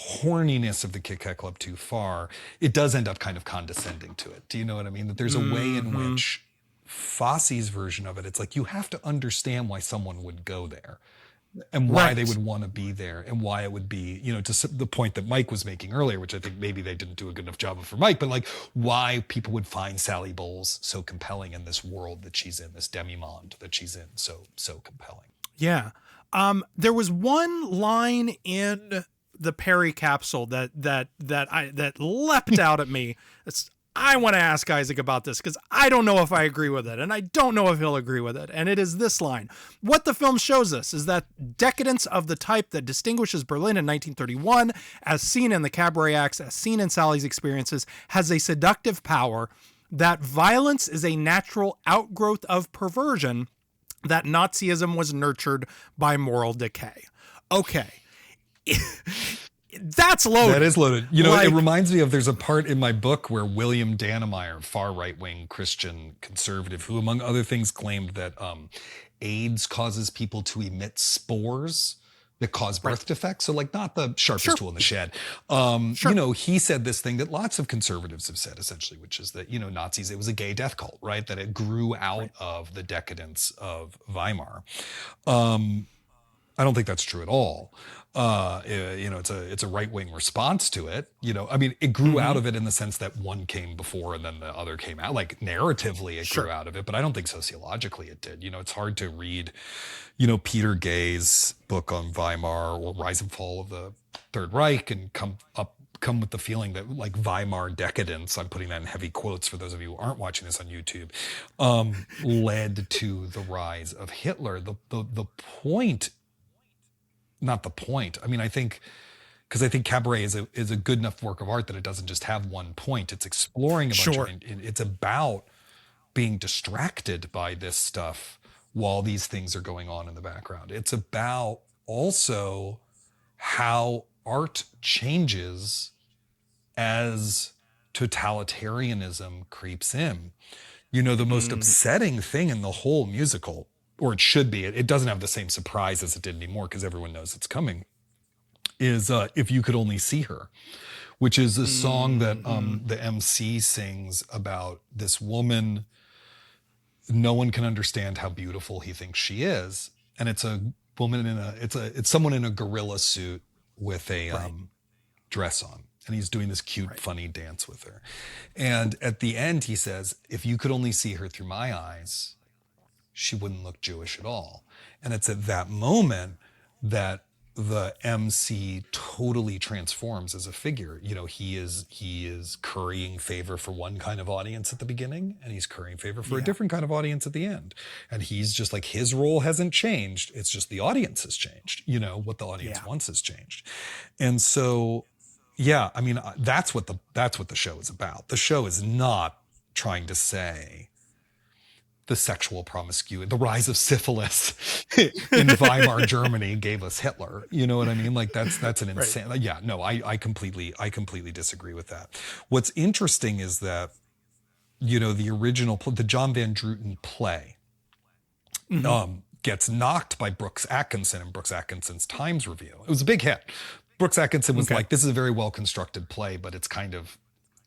horniness of the Kit Kat Club too far, it does end up kind of condescending to it. Do you know what I mean? That there's a way in which Fosse's version of it, it's like you have to understand why someone would go there. And why they would want to be there and why it would be, to the point that Mike was making earlier, which I think maybe they didn't do a good enough job of for Mike, but like why people would find Sally Bowles so compelling in this world that she's in, this demi-monde that she's in, so compelling. Yeah. There was one line in the Perry capsule that leapt out at me. I want to ask Isaac about this because I don't know if I agree with it, and I don't know if he'll agree with it. And it is this line. What the film shows us is that decadence of the type that distinguishes Berlin in 1931, as seen in the Cabaret acts, as seen in Sally's experiences, has a seductive power, that violence is a natural outgrowth of perversion, that Nazism was nurtured by moral decay. Okay. That's loaded. That is loaded. It reminds me of, there's a part in my book where William Dannemeyer, far right-wing Christian conservative, who among other things claimed that AIDS causes people to emit spores that cause birth defects. So like not the sharpest tool in the shed. He said this thing that lots of conservatives have said essentially, which is that, Nazis, it was a gay death cult, right? That it grew out of the decadence of Weimar. I don't think that's true at all. It's a right-wing response to it. It grew out of it in the sense that one came before and then the other came out. Like narratively, it grew out of it, but I don't think sociologically it did. It's hard to read, Peter Gay's book on Weimar or Rise and Fall of the Third Reich and come with the feeling that like Weimar decadence, I'm putting that in heavy quotes for those of you who aren't watching this on YouTube, led to the rise of Hitler. The point. Not the point. I think Cabaret is a good enough work of art that it doesn't just have one point. It's exploring a bunch of, it's about being distracted by this stuff while these things are going on in the background. It's about also how art changes as totalitarianism creeps in. You know, the most upsetting thing in the whole musical, or it should be, it doesn't have the same surprise as it did anymore because everyone knows it's coming, is If You Could Only See Her, which is a song that the MC sings about this woman. No one can understand how beautiful he thinks she is. And it's a woman it's someone in a gorilla suit with a dress on. And he's doing this cute, funny dance with her. And at the end, he says, if you could only see her through my eyes, she wouldn't look Jewish at all. And it's at that moment that the MC totally transforms as a figure. You know, he is currying favor for one kind of audience at the beginning, and he's currying favor for a different kind of audience at the end. And he's just like, his role hasn't changed. It's just the audience has changed. You know, what the audience wants has changed. And so, yeah, I mean, that's what the show is about. The show is not trying to say the sexual promiscuity, the rise of syphilis in Weimar Germany gave us Hitler. You know what I mean? Like that's an insane. Yeah, no, I completely disagree with that. What's interesting is that, you know, the original, the John Van Druten play, gets knocked by Brooks Atkinson in Brooks Atkinson's Times review. It was a big hit. Brooks Atkinson was like, this is a very well constructed play, but it's kind of,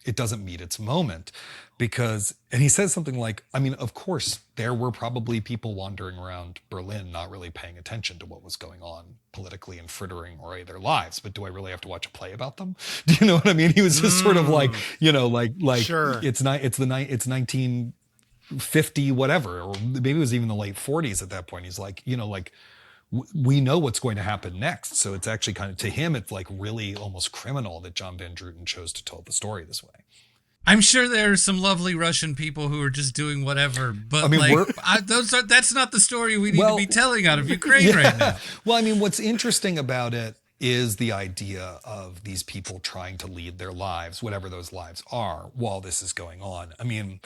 it doesn't meet its moment because, and he says something like, I mean, of course, there were probably people wandering around Berlin not really paying attention to what was going on politically and frittering away their lives, but do I really have to watch a play about them? Do you know what I mean? He was just sort of like, you know, like sure. It's 1950 whatever, or maybe it was even the late 40s at that point. He's like, you know, like, we know what's going to happen next. So it's actually kind of, to him, it's like really almost criminal that John Van Druten chose to tell the story this way. I'm sure there are some lovely Russian people who are just doing whatever, but I mean, that's not the story we need to be telling out of Ukraine right now. Well, I mean, what's interesting about it is the idea of these people trying to lead their lives, whatever those lives are, while this is going on. I mean,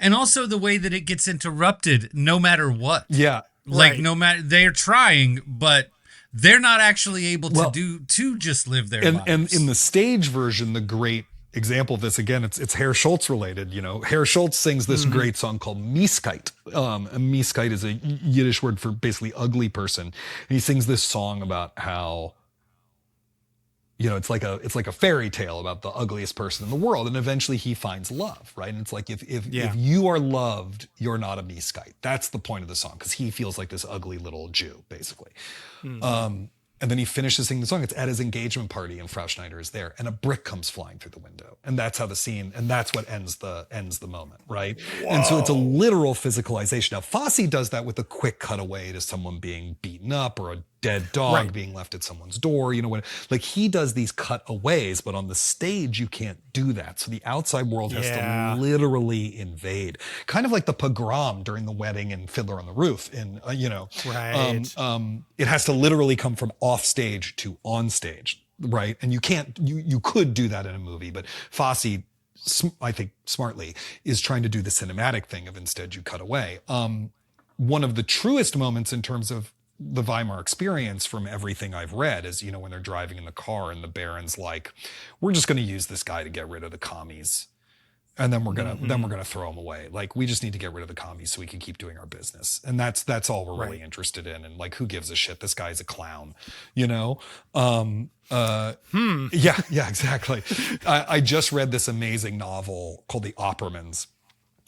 and also the way that it gets interrupted no matter what. Yeah. Like no matter, they're trying, but they're not actually able to just live their lives. And in the stage version, the great example of this, again, it's Herr Schultz related. You know, Herr Schultz sings this great song called Mieskeit. Mieskeit is a Yiddish word for basically ugly person. And he sings this song about how, you know, it's like a fairy tale about the ugliest person in the world, and eventually he finds love, right? And it's like if you are loved, you're not a Mieskeit. That's the point of the song, because he feels like this ugly little Jew, basically. And then he finishes singing the song. It's at his engagement party, and Frau Schneider is there, and a brick comes flying through the window, and that's how the scene, and that's what ends the moment, right? Whoa. And so it's a literal physicalization. Now Fosse does that with a quick cutaway to someone being beaten up or a dead dog being left at someone's door, you know, when like he does these cutaways, but on the stage you can't do that. So the outside world has to literally invade, kind of like the pogrom during the wedding in Fiddler on the Roof. In you know, it has to literally come from off stage to on stage, right? And you can't. You could do that in a movie, but Fosse, I think smartly, is trying to do the cinematic thing of instead you cut away. One of the truest moments in terms of the Weimar experience from everything I've read is, you know, when they're driving in the car and the Baron's like, we're just going to use this guy to get rid of the commies. And then we're going to throw him away. Like, we just need to get rid of the commies so we can keep doing our business. And that's all we're really interested in. And like, who gives a shit? This guy's a clown, you know? Yeah, exactly. I just read this amazing novel called The Oppermans,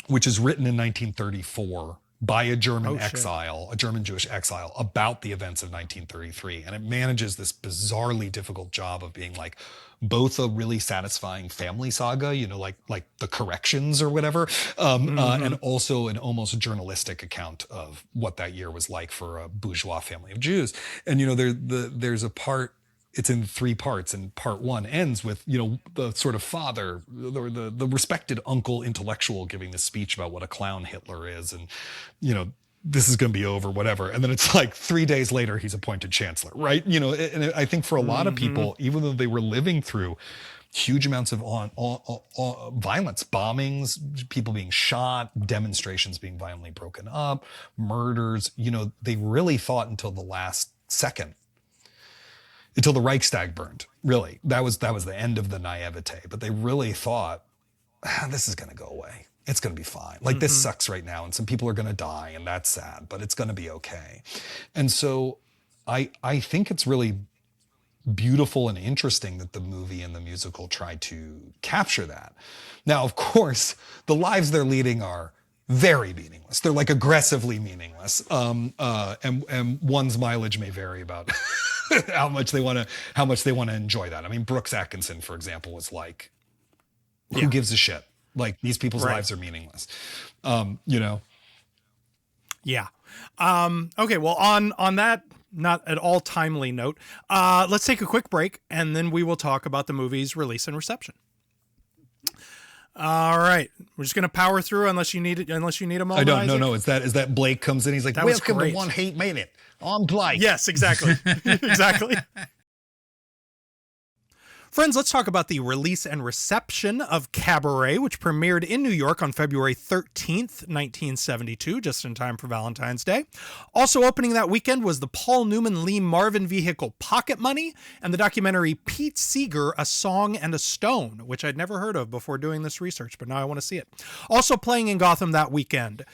which is written in 1934 by a German exile, a German Jewish exile, about the events of 1933. And it manages this bizarrely difficult job of being like both a really satisfying family saga, you know, like the corrections or whatever, and also an almost journalistic account of what that year was like for a bourgeois family of Jews. And, you know, there's a part, it's in 3 parts, and part 1 ends with, you know, the sort of father, the respected uncle intellectual giving this speech about what a clown Hitler is, and, you know, this is going to be over, whatever. And then it's like 3 days later, he's appointed chancellor, right? You know, and I think for a lot of people, even though they were living through huge amounts of violence, bombings, people being shot, demonstrations being violently broken up, murders, you know, they really thought until the last second until the Reichstag burned. Really, that was the end of the naivete. But they really thought, this is going to go away. It's going to be fine. Like, this sucks right now, and some people are going to die, and that's sad, but it's going to be okay. And so I think it's really beautiful and interesting that the movie and the musical try to capture that. Now, of course, the lives they're leading are very meaningless. They're like aggressively meaningless. And one's mileage may vary about how much they want to enjoy that. I mean, Brooks Atkinson, for example, was like, who gives a shit? Like, these people's lives are meaningless. You know? Yeah. Okay. Well, on that not at all timely note, let's take a quick break, and then we will talk about the movie's release and reception. All right, we're just gonna power through unless you need it. Unless you need a moment. I don't. No. Is that Blake comes in? He's like, "Welcome to 1 Hate Minute. I'm Blake." Yes, exactly, exactly. Friends, let's talk about the release and reception of Cabaret, which premiered in New York on February 13th, 1972, just in time for Valentine's Day. Also opening that weekend was the Paul Newman Lee Marvin vehicle Pocket Money and the documentary Pete Seeger, A Song and a Stone, which I'd never heard of before doing this research, but now I want to see it. Also playing in Gotham that weekend.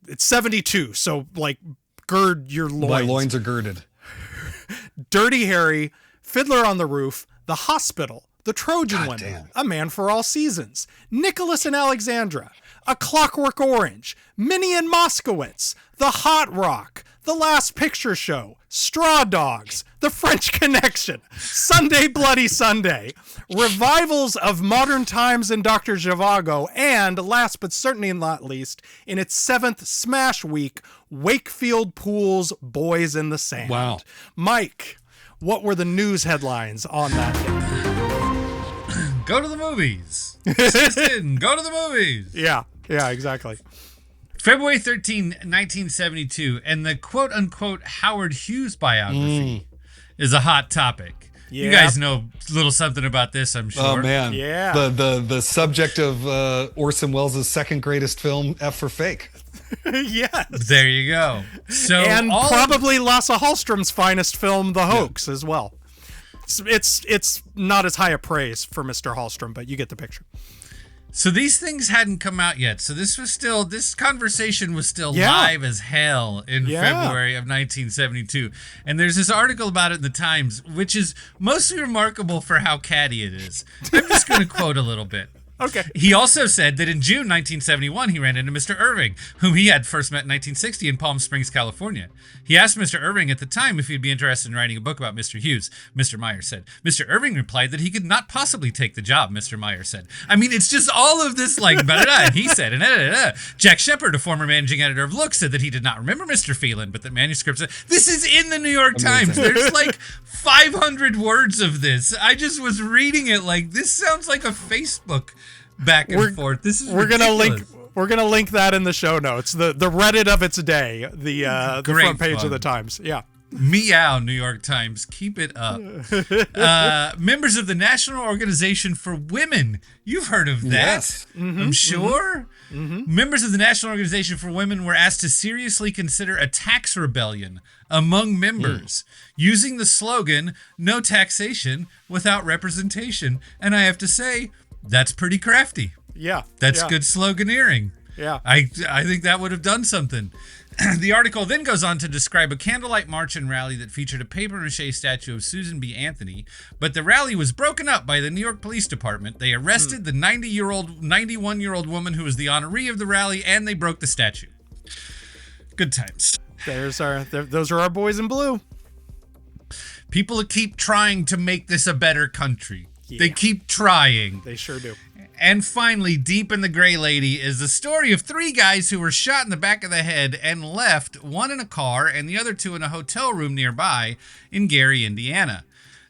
It's 72, so like gird your loins. My loins are girded. Dirty Harry, Fiddler on the Roof, The Hospital, The Trojan Women, A Man for All Seasons, Nicholas and Alexandra, A Clockwork Orange, Minnie and Moskowitz, The Hot Rock, The Last Picture Show, Straw Dogs, The French Connection, Sunday Bloody Sunday, revivals of Modern Times and Dr. Zhivago, and last but certainly not least, in its 7th smash week, Wakefield Pool's Boys in the Sand. Wow. Mike, what were the news headlines on that day? Go to the movies. Assistant, go to the movies. Yeah, exactly. February 13, 1972, and the quote-unquote Howard Hughes biography is a hot topic. You guys know a little something about this, I'm sure. Oh, man. Yeah. The subject of Orson Welles' second greatest film, F for Fake. Yes. There you go. So, and probably Lasse Hallström's finest film, The Hoax, as well. It's not as high a praise for Mr. Hallström, but you get the picture. So these things hadn't come out yet. So this conversation was still live as hell in February of 1972. And there's this article about it in the Times, which is mostly remarkable for how catty it is. I'm just going to quote a little bit. Okay. He also said that in June 1971, he ran into Mr. Irving, whom he had first met in 1960 in Palm Springs, California. He asked Mr. Irving at the time if he'd be interested in writing a book about Mr. Hughes. Mr. Meyer said. Mr. Irving replied that he could not possibly take the job, Mr. Meyer said. I mean, it's just all of this like, blah, he said, and Jack Shepard, a former managing editor of Look, said that he did not remember Mr. Phelan, but that manuscripts. This is in the New York Times. There's like 500 words of this. I just was reading it like, this sounds like a Facebook back and forth. This is ridiculous. We're gonna link that in the show notes. The Reddit of its day, the front page of the Times. Yeah. Meow, New York Times. Keep it up. Members of the National Organization for Women. You've heard of that. Yes. I'm sure. Members of the National Organization for Women were asked to seriously consider a tax rebellion among members using the slogan, "No taxation without representation." And I have to say, that's pretty crafty. Yeah. That's good sloganeering. Yeah. I think that would have done something. The article then goes on to describe a candlelight march and rally that featured a papier-mâché statue of Susan B. Anthony, but the rally was broken up by the New York Police Department. They arrested the 91-year-old woman who was the honoree of the rally, and they broke the statue. Good times. Those are our boys in blue. People keep trying to make this a better country. Yeah. They keep trying. They sure do. And finally, deep in the Gray Lady is the story of 3 guys who were shot in the back of the head and left, one in a car and the other 2 in a hotel room nearby in Gary, Indiana.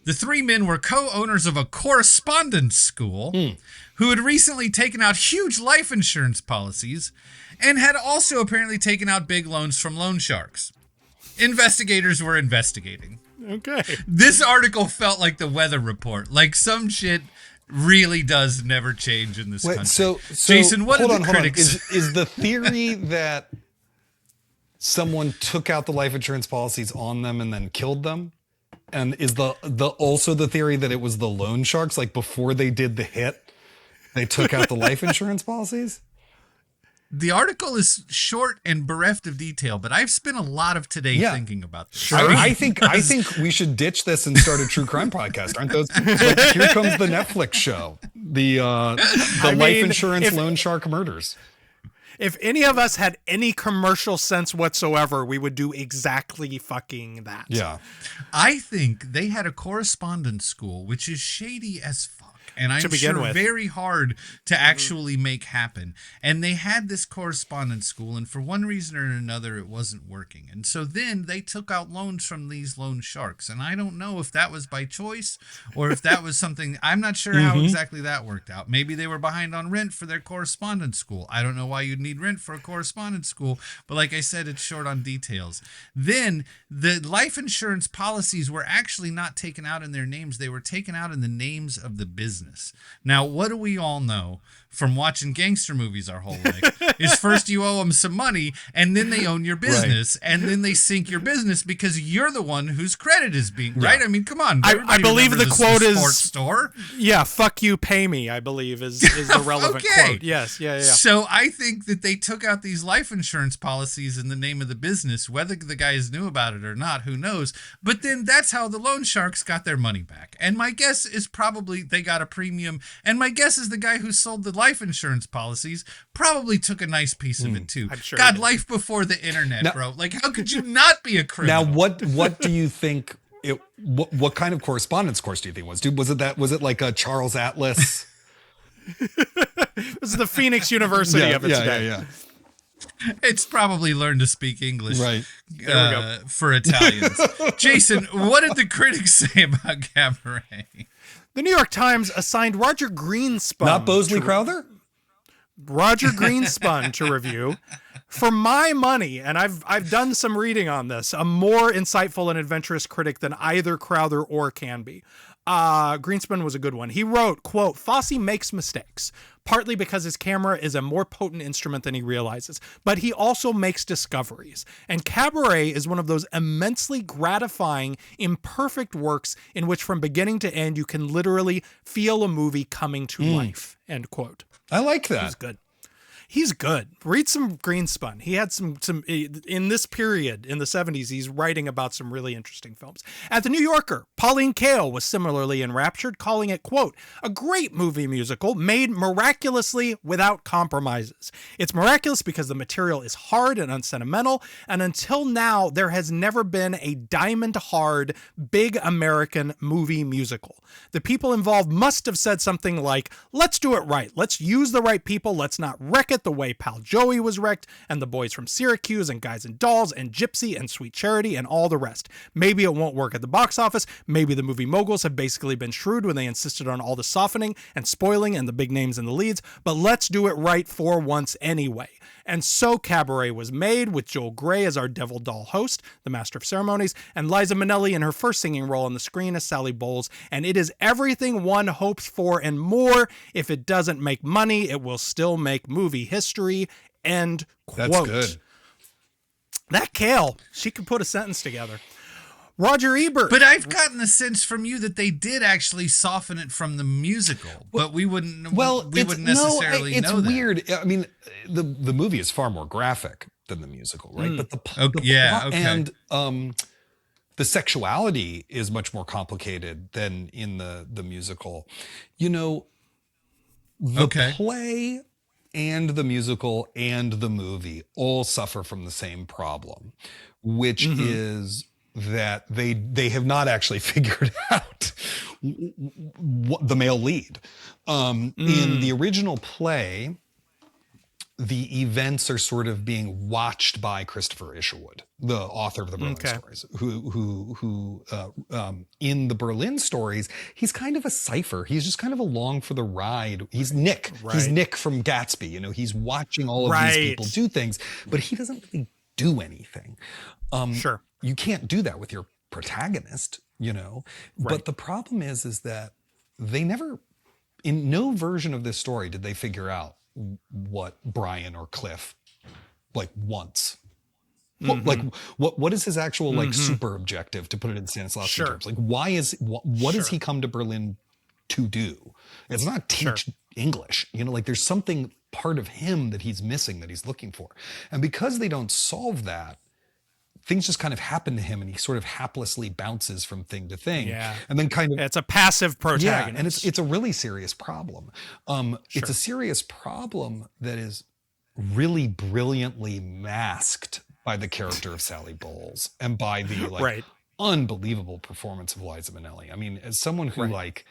The 3 men were co-owners of a correspondence school who had recently taken out huge life insurance policies and had also apparently taken out big loans from loan sharks. Investigators were investigating. Okay. This article felt like the weather report. Like some shit really does never change in this country. So Jason, what hold are on, the hold on. critics? Is the theory that someone took out the life insurance policies on them and then killed them? And is the also the theory that it was the loan sharks, like before they did the hit, they took out the life insurance policies? The article is short and bereft of detail, but I've spent a lot of today thinking about this. Sure. I think we should ditch this and start a true crime podcast. Aren't those? Like, here comes the Netflix show, the life insurance loan shark murders. If any of us had any commercial sense whatsoever, we would do exactly fucking that. Yeah. I think they had a correspondence school, which is shady as fuck. And I'm sure very hard to actually make happen. And they had this correspondence school, and for one reason or another, it wasn't working. And so then they took out loans from these loan sharks. And I don't know if that was by choice or if that was something. I'm not sure how exactly that worked out. Maybe they were behind on rent for their correspondence school. I don't know why you'd need rent for a correspondence school. But like I said, it's short on details. Then the life insurance policies were actually not taken out in their names. They were taken out in the names of the business. Now, what do we all know from watching gangster movies our whole life is first you owe them some money and then they own your business and then they sink your business because you're the one whose credit is being right. I mean, come on. I believe the quote is sports store. Yeah, fuck you, pay me, I believe is the relevant quote. Yes, yeah. So I think that they took out these life insurance policies in the name of the business, whether the guys knew about it or not, who knows. But then that's how the loan sharks got their money back. And my guess is probably they got a premium. And my guess is the guy who sold the life insurance policies probably took a nice piece of it too. Sure God, life before the internet, bro. Like, how could you not be a criminal? Now, what do you think? What kind of correspondence course do you think it was? Dude, was it like a Charles Atlas? This is the Phoenix University of its day. Yeah. It's probably learned to speak English, right? There we go. For Italians. Jason, what did the critics say about Cabaret? The New York Times assigned Roger Greenspun. Not Bosley Crowther? Roger Greenspun to review. For my money, and I've done some reading on this, a more insightful and adventurous critic than either Crowther or Canby. Greenspun was a good one. He wrote, quote, Fosse makes mistakes, partly because his camera is a more potent instrument than he realizes, but he also makes discoveries. And Cabaret is one of those immensely gratifying, imperfect works in which from beginning to end, you can literally feel a movie coming to life, end quote. I like that. He's good. He's good. Read some Greenspun. He had some in this period in the 70s. He's writing about some really interesting films. At the New Yorker, Pauline Kael was similarly enraptured, calling it, quote, a great movie musical made miraculously without compromises. It's miraculous because the material is hard and unsentimental, and until now, there has never been a diamond hard, big American movie musical. The people involved must have said something like, let's do it right. Let's use the right people. Let's not wreck it the way Pal Joey was wrecked, and the boys from Syracuse, and Guys and Dolls, and Gypsy, and Sweet Charity, and all the rest. Maybe it won't work at the box office. Maybe the movie moguls have basically been shrewd when they insisted on all the softening and spoiling and the big names in the leads, but let's do it right for once anyway. And so Cabaret was made, with Joel Grey as our devil doll host, the master of ceremonies, and Liza Minnelli in her first singing role on the screen as Sally Bowles. And it is everything one hopes for and more. If it doesn't make money, it will still make movie history. End quote. That's good. That Kael, she could put a sentence together. Roger Ebert. But I've gotten the sense from you that they did actually soften it from the musical, but we wouldn't. We wouldn't necessarily know that. It's weird. I mean, the movie is far more graphic than the musical, right? But the plot and the sexuality is much more complicated than in the musical. You know, the play and the musical and the movie all suffer from the same problem, which is that they have not actually figured out what the male lead. In the original play, the events are sort of being watched by Christopher Isherwood, the author of the Berlin stories, who in the Berlin stories, he's kind of a cipher. He's just kind of along for the ride. He's Nick. Right. He's Nick from Gatsby. You know, he's watching all of these people do things, but he doesn't really do anything. Sure. You can't do that with your protagonist, you know. Right. But the problem is that they never, in no version of this story did they figure out what Brian or Cliff like wants. Like what is his actual like super objective, to put it in Stanislavski terms? Like why is what does he come to Berlin to do? It's not teach English, you know, like there's something part of him that he's missing, that he's looking for. And because they don't solve that, things just kind of happen to him, and he sort of haplessly bounces from thing to thing. Yeah. And then kind of, it's a passive protagonist. Yeah, and it's a really serious problem. It's a serious problem that is really brilliantly masked by the character of Sally Bowles and by the like unbelievable performance of Liza Minnelli. I mean, as someone who like,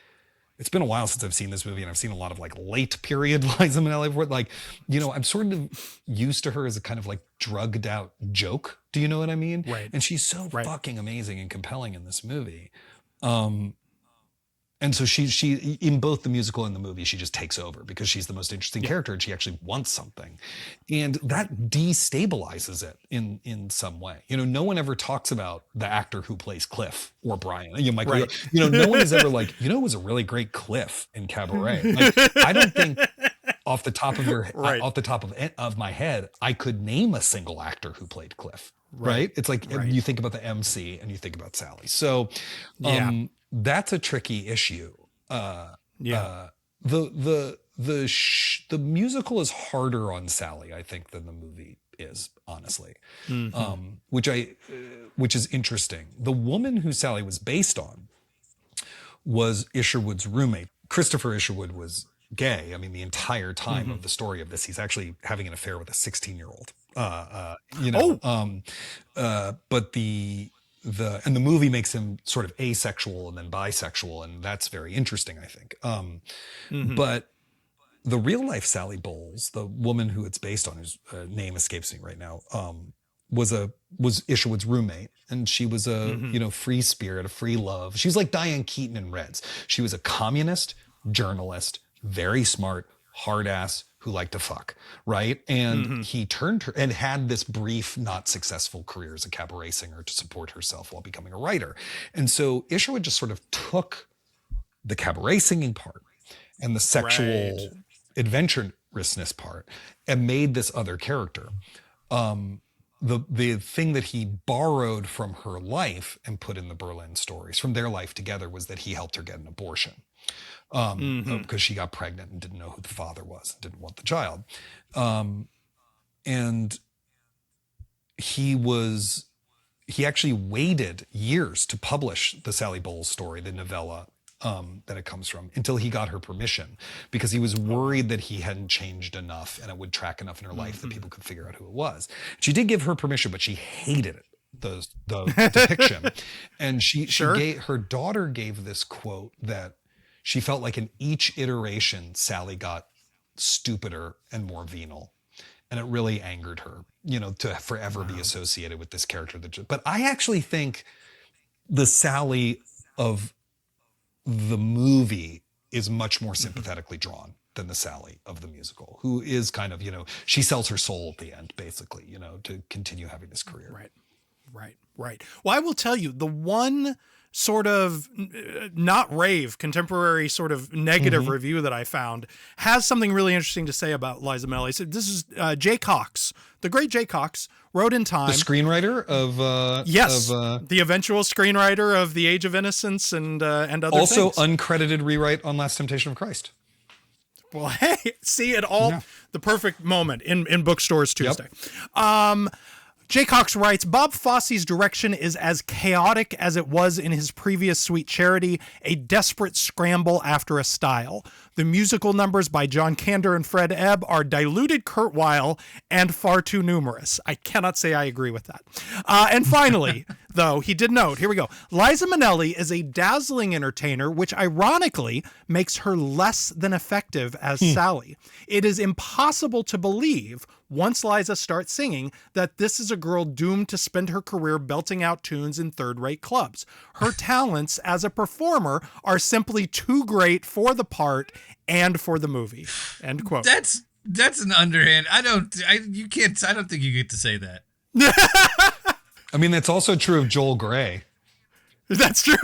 it's been a while since I've seen this movie, and I've seen a lot of like late period Liza Minnelli before. Like, you know, I'm sort of used to her as a kind of like drugged out joke. Do you know what I mean? Right. And she's so fucking amazing and compelling in this movie. And so she in both the musical and the movie, she just takes over because she's the most interesting character, and she actually wants something. And that destabilizes it in some way. You know, no one ever talks about the actor who plays Cliff or Brian. You know, you know, no one is ever like, you know, it was a really great Cliff in Cabaret. Like, I don't think off the top of of my head, I could name a single actor who played Cliff. Right? It's like you think about the MC and you think about Sally. So that's a tricky issue. The musical is harder on Sally, I think, than the movie is, honestly. Which is interesting. The woman who Sally was based on was Isherwood's roommate. Christopher Isherwood was gay. I mean, the entire time of the story of this, he's actually having an affair with a 16-year-old. You know, but the movie makes him sort of asexual and then bisexual, and that's very interesting, I think. But the real life Sally Bowles, the woman who it's based on, whose name escapes me right now, was Isherwood's roommate, and she was a you know, free spirit, a free love. She was like Diane Keaton in Reds. She was a communist journalist, very smart, hard ass, who liked to fuck, right? And he turned her and had this brief, not successful career as a cabaret singer to support herself while becoming a writer. And so Isherwood just sort of took the cabaret singing part and the sexual adventurousness part and made this other character. The thing that he borrowed from her life and put in the Berlin stories, from their life together, was that he helped her get an abortion. Because she got pregnant and didn't know who the father was, and didn't want the child. And he actually waited years to publish the Sally Bowles story, the novella that it comes from, until he got her permission, because he was worried that he hadn't changed enough and it would track enough in her life that people could figure out who it was. She did give her permission, but she hated it, the depiction. And her daughter gave this quote that she felt like in each iteration, Sally got stupider and more venal. And it really angered her, you know, to forever be associated with this character. But I actually think the Sally of the movie is much more sympathetically drawn than the Sally of the musical, who is kind of, you know, she sells her soul at the end, basically, you know, to continue having this career. Right. Well, I will tell you, the one sort of not rave, contemporary sort of negative review that I found has something really interesting to say about Liza Minnelli. So this is Jay Cox, the great Jay Cox, wrote in Time. The screenwriter of the eventual screenwriter of The Age of Innocence and other also things. Uncredited rewrite on Last Temptation of Christ. Well, hey, see it all, the perfect moment in bookstores Tuesday. Jay Cox writes, Bob Fosse's direction is as chaotic as it was in his previous Sweet Charity, a desperate scramble after a style. The musical numbers by John Kander and Fred Ebb are diluted Kurt Weill and far too numerous. I cannot say I agree with that. And finally, though, he did note, here we go, Liza Minnelli is a dazzling entertainer, which ironically makes her less than effective as Sally. It is impossible to believe, once Liza starts singing, that this is a girl doomed to spend her career belting out tunes in third-rate clubs. Her talents as a performer are simply too great for the part and for the movie. End quote. That's an underhand. I don't think you get to say that. I mean, that's also true of Joel Grey. That's true.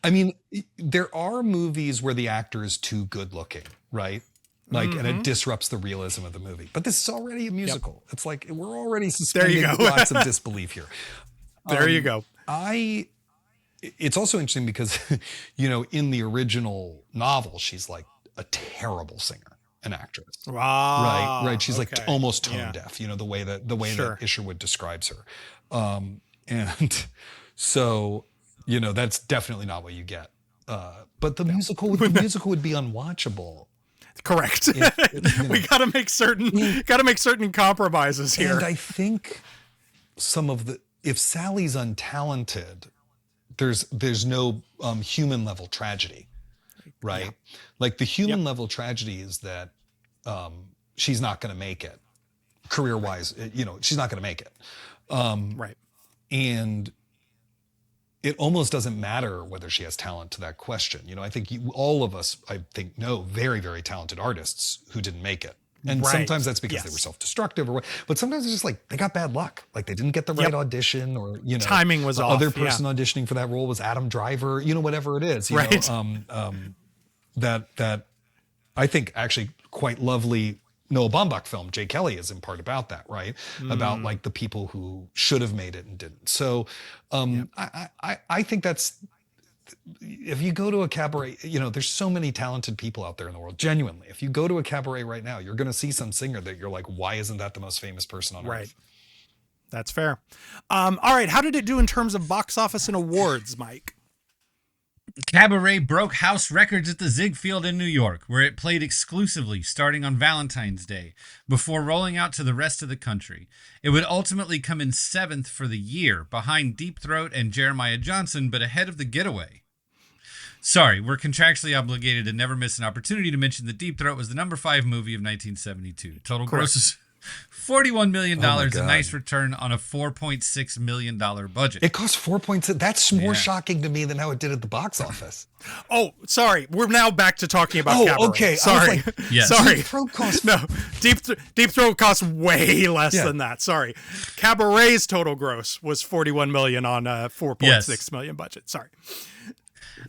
I mean, there are movies where the actor is too good looking, right? Like, and it disrupts the realism of the movie. But this is already a musical. It's like we're already suspending lots of disbelief here. There you go. It's also interesting because, in the original novel, she's like a terrible singer, an actress. Wow. Right. She's like almost tone Yeah. deaf, the way that Isherwood describes her. And so, that's definitely not what you get. But the musical would be unwatchable. Correct. We got to make certain compromises here. And I think if Sally's untalented, there's no human level tragedy, right? Yeah. Like the human level tragedy is that she's not going to make it career wise. She's not going to make it. Right. And it almost doesn't matter whether she has talent to that question. I think all of us, know very, very talented artists who didn't make it. And sometimes that's because they were self-destructive but sometimes it's just like they got bad luck. Like they didn't get the right audition, or, timing was the off. other person auditioning for that role was Adam Driver, whatever it is, that I think actually quite lovely Noah Baumbach film, Jay Kelly, is in part about that, right? About like the people who should have made it and didn't. So I think that's, if you go to a cabaret, there's so many talented people out there in the world. Genuinely, if you go to a cabaret right now, you're going to see some singer that you're like, why isn't that the most famous person on earth? That's fair. All right. How did it do in terms of box office and awards, Mike? Cabaret broke house records at the Ziegfeld in New York, where it played exclusively starting on Valentine's Day, before rolling out to the rest of the country. It would ultimately come in 7th for the year, behind Deep Throat and Jeremiah Johnson, but ahead of The Getaway. Sorry, we're contractually obligated to never miss an opportunity to mention that Deep Throat was the number 5 movie of 1972. Total gross is $41 million, a nice return on a $4.6 million budget. It cost 4.6. That's more shocking to me than how it did at the box office. Oh, sorry. We're now back to talking about Cabaret. Okay. Sorry. Yes. Sorry. Deep Throat cost... No, Deep Throat costs way less than that. Sorry. Cabaret's total gross was $41 million on a $4.6 million budget. Sorry.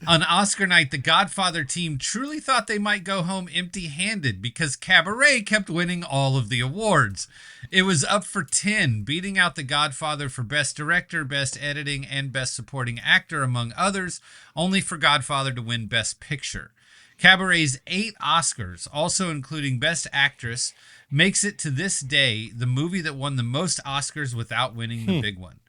On Oscar night, the Godfather team truly thought they might go home empty-handed because Cabaret kept winning all of the awards. It was up for 10, beating out The Godfather for Best Director, Best Editing, and Best Supporting Actor, among others, only for Godfather to win Best Picture. Cabaret's 8 Oscars, also including Best Actress, makes it to this day the movie that won the most Oscars without winning the big one.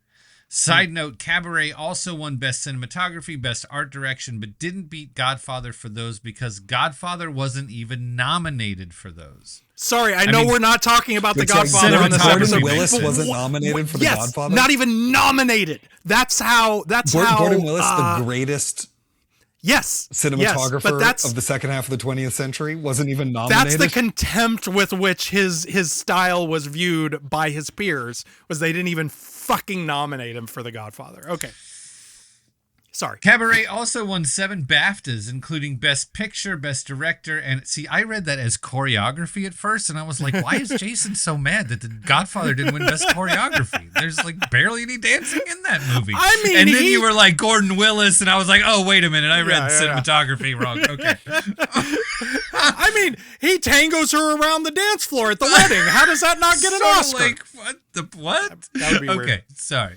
Side note, Cabaret also won Best Cinematography, Best Art Direction, but didn't beat Godfather for those because Godfather wasn't even nominated for those. Sorry, I know we're not talking about The Godfather on this episode. Gordon Willis wasn't nominated for The Godfather? Not even nominated. That's how Gordon Willis, the greatest cinematographer of the second half of the 20th century, wasn't even nominated. That's the contempt with which his style was viewed by his peers, was they didn't even fucking nominate him for The Godfather. Okay. Sorry. Cabaret also won 7 BAFTAs, including Best Picture, Best Director, and see, I read that as choreography at first, and I was like, why is Jason so mad that The Godfather didn't win Best Choreography? There's like barely any dancing in that movie. I mean, and then you were like Gordon Willis, and I was like, oh, wait a minute, I read cinematography wrong. Okay. I mean, he tangos her around the dance floor at the wedding. How does that not get an Oscar? Like, what? That would be weird. Okay, sorry.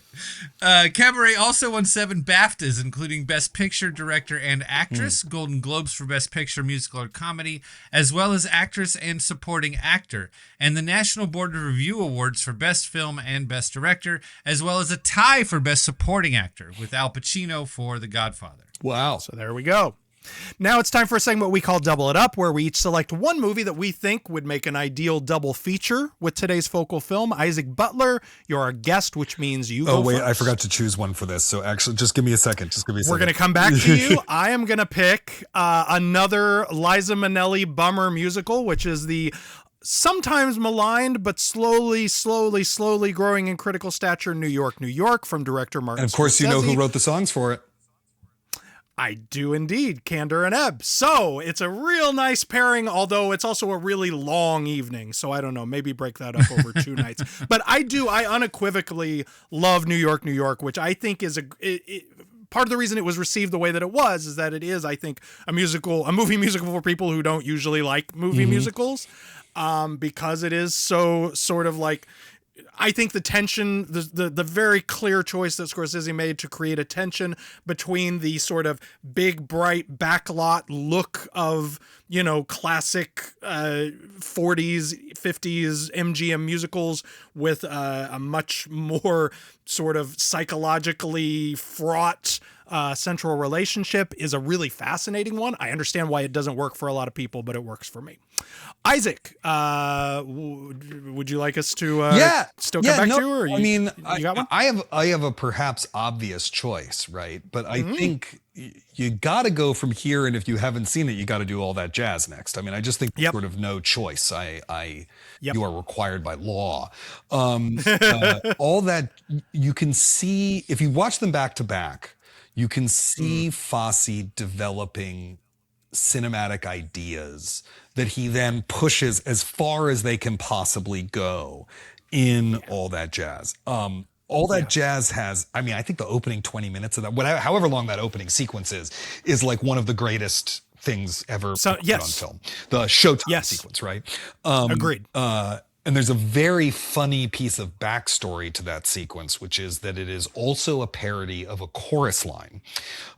Cabaret also won 7 BAFTAs, including Best Picture, Director, and Actress, Golden Globes for Best Picture, Musical, or Comedy, as well as Actress and Supporting Actor, and the National Board of Review Awards for Best Film and Best Director, as well as a tie for Best Supporting Actor with Al Pacino for The Godfather. Wow. So there we go. Now it's time for a segment we call Double It Up, where we each select one movie that we think would make an ideal double feature with today's focal film. Isaac Butler, you're our guest, which means you go first. I forgot to choose one for this. So actually, just give me a second. We're going to come back to you. I am going to pick another Liza Minnelli bummer musical, which is the sometimes maligned, but slowly growing in critical stature, New York, New York, from director Martin And of course, Scorsese. you know who wrote the songs for it. I do indeed, Candor and Ebb. So it's a real nice pairing, although it's also a really long evening. So I don't know, maybe break that up over 2 nights. But I unequivocally love New York, New York, which I think is part of the reason it was received the way that it was is that it is, I think, a movie musical for people who don't usually like movie musicals, because it is so sort of like, I think the tension, the very clear choice that Scorsese made to create a tension between the sort of big, bright backlot look of, classic 40s, 50s MGM musicals with a much more sort of psychologically fraught central relationship is a really fascinating one. I understand why it doesn't work for a lot of people, but it works for me. Isaac, would you like us to still come back to you? Or you got one? I have a perhaps obvious choice, right? But I think you got to go from here, and if you haven't seen it, you got to do All That Jazz next. I mean, I just think there's sort of no choice. You are required by law. All that you can see if you watch them back to back. You can see Fosse developing cinematic ideas that he then pushes as far as they can possibly go in All That Jazz. All That Jazz has, I mean, I think the opening 20 minutes of that, however long that opening sequence is like one of the greatest things ever put on film. The Showtime sequence, right? Agreed. And there's a very funny piece of backstory to that sequence, which is that it is also a parody of a chorus line,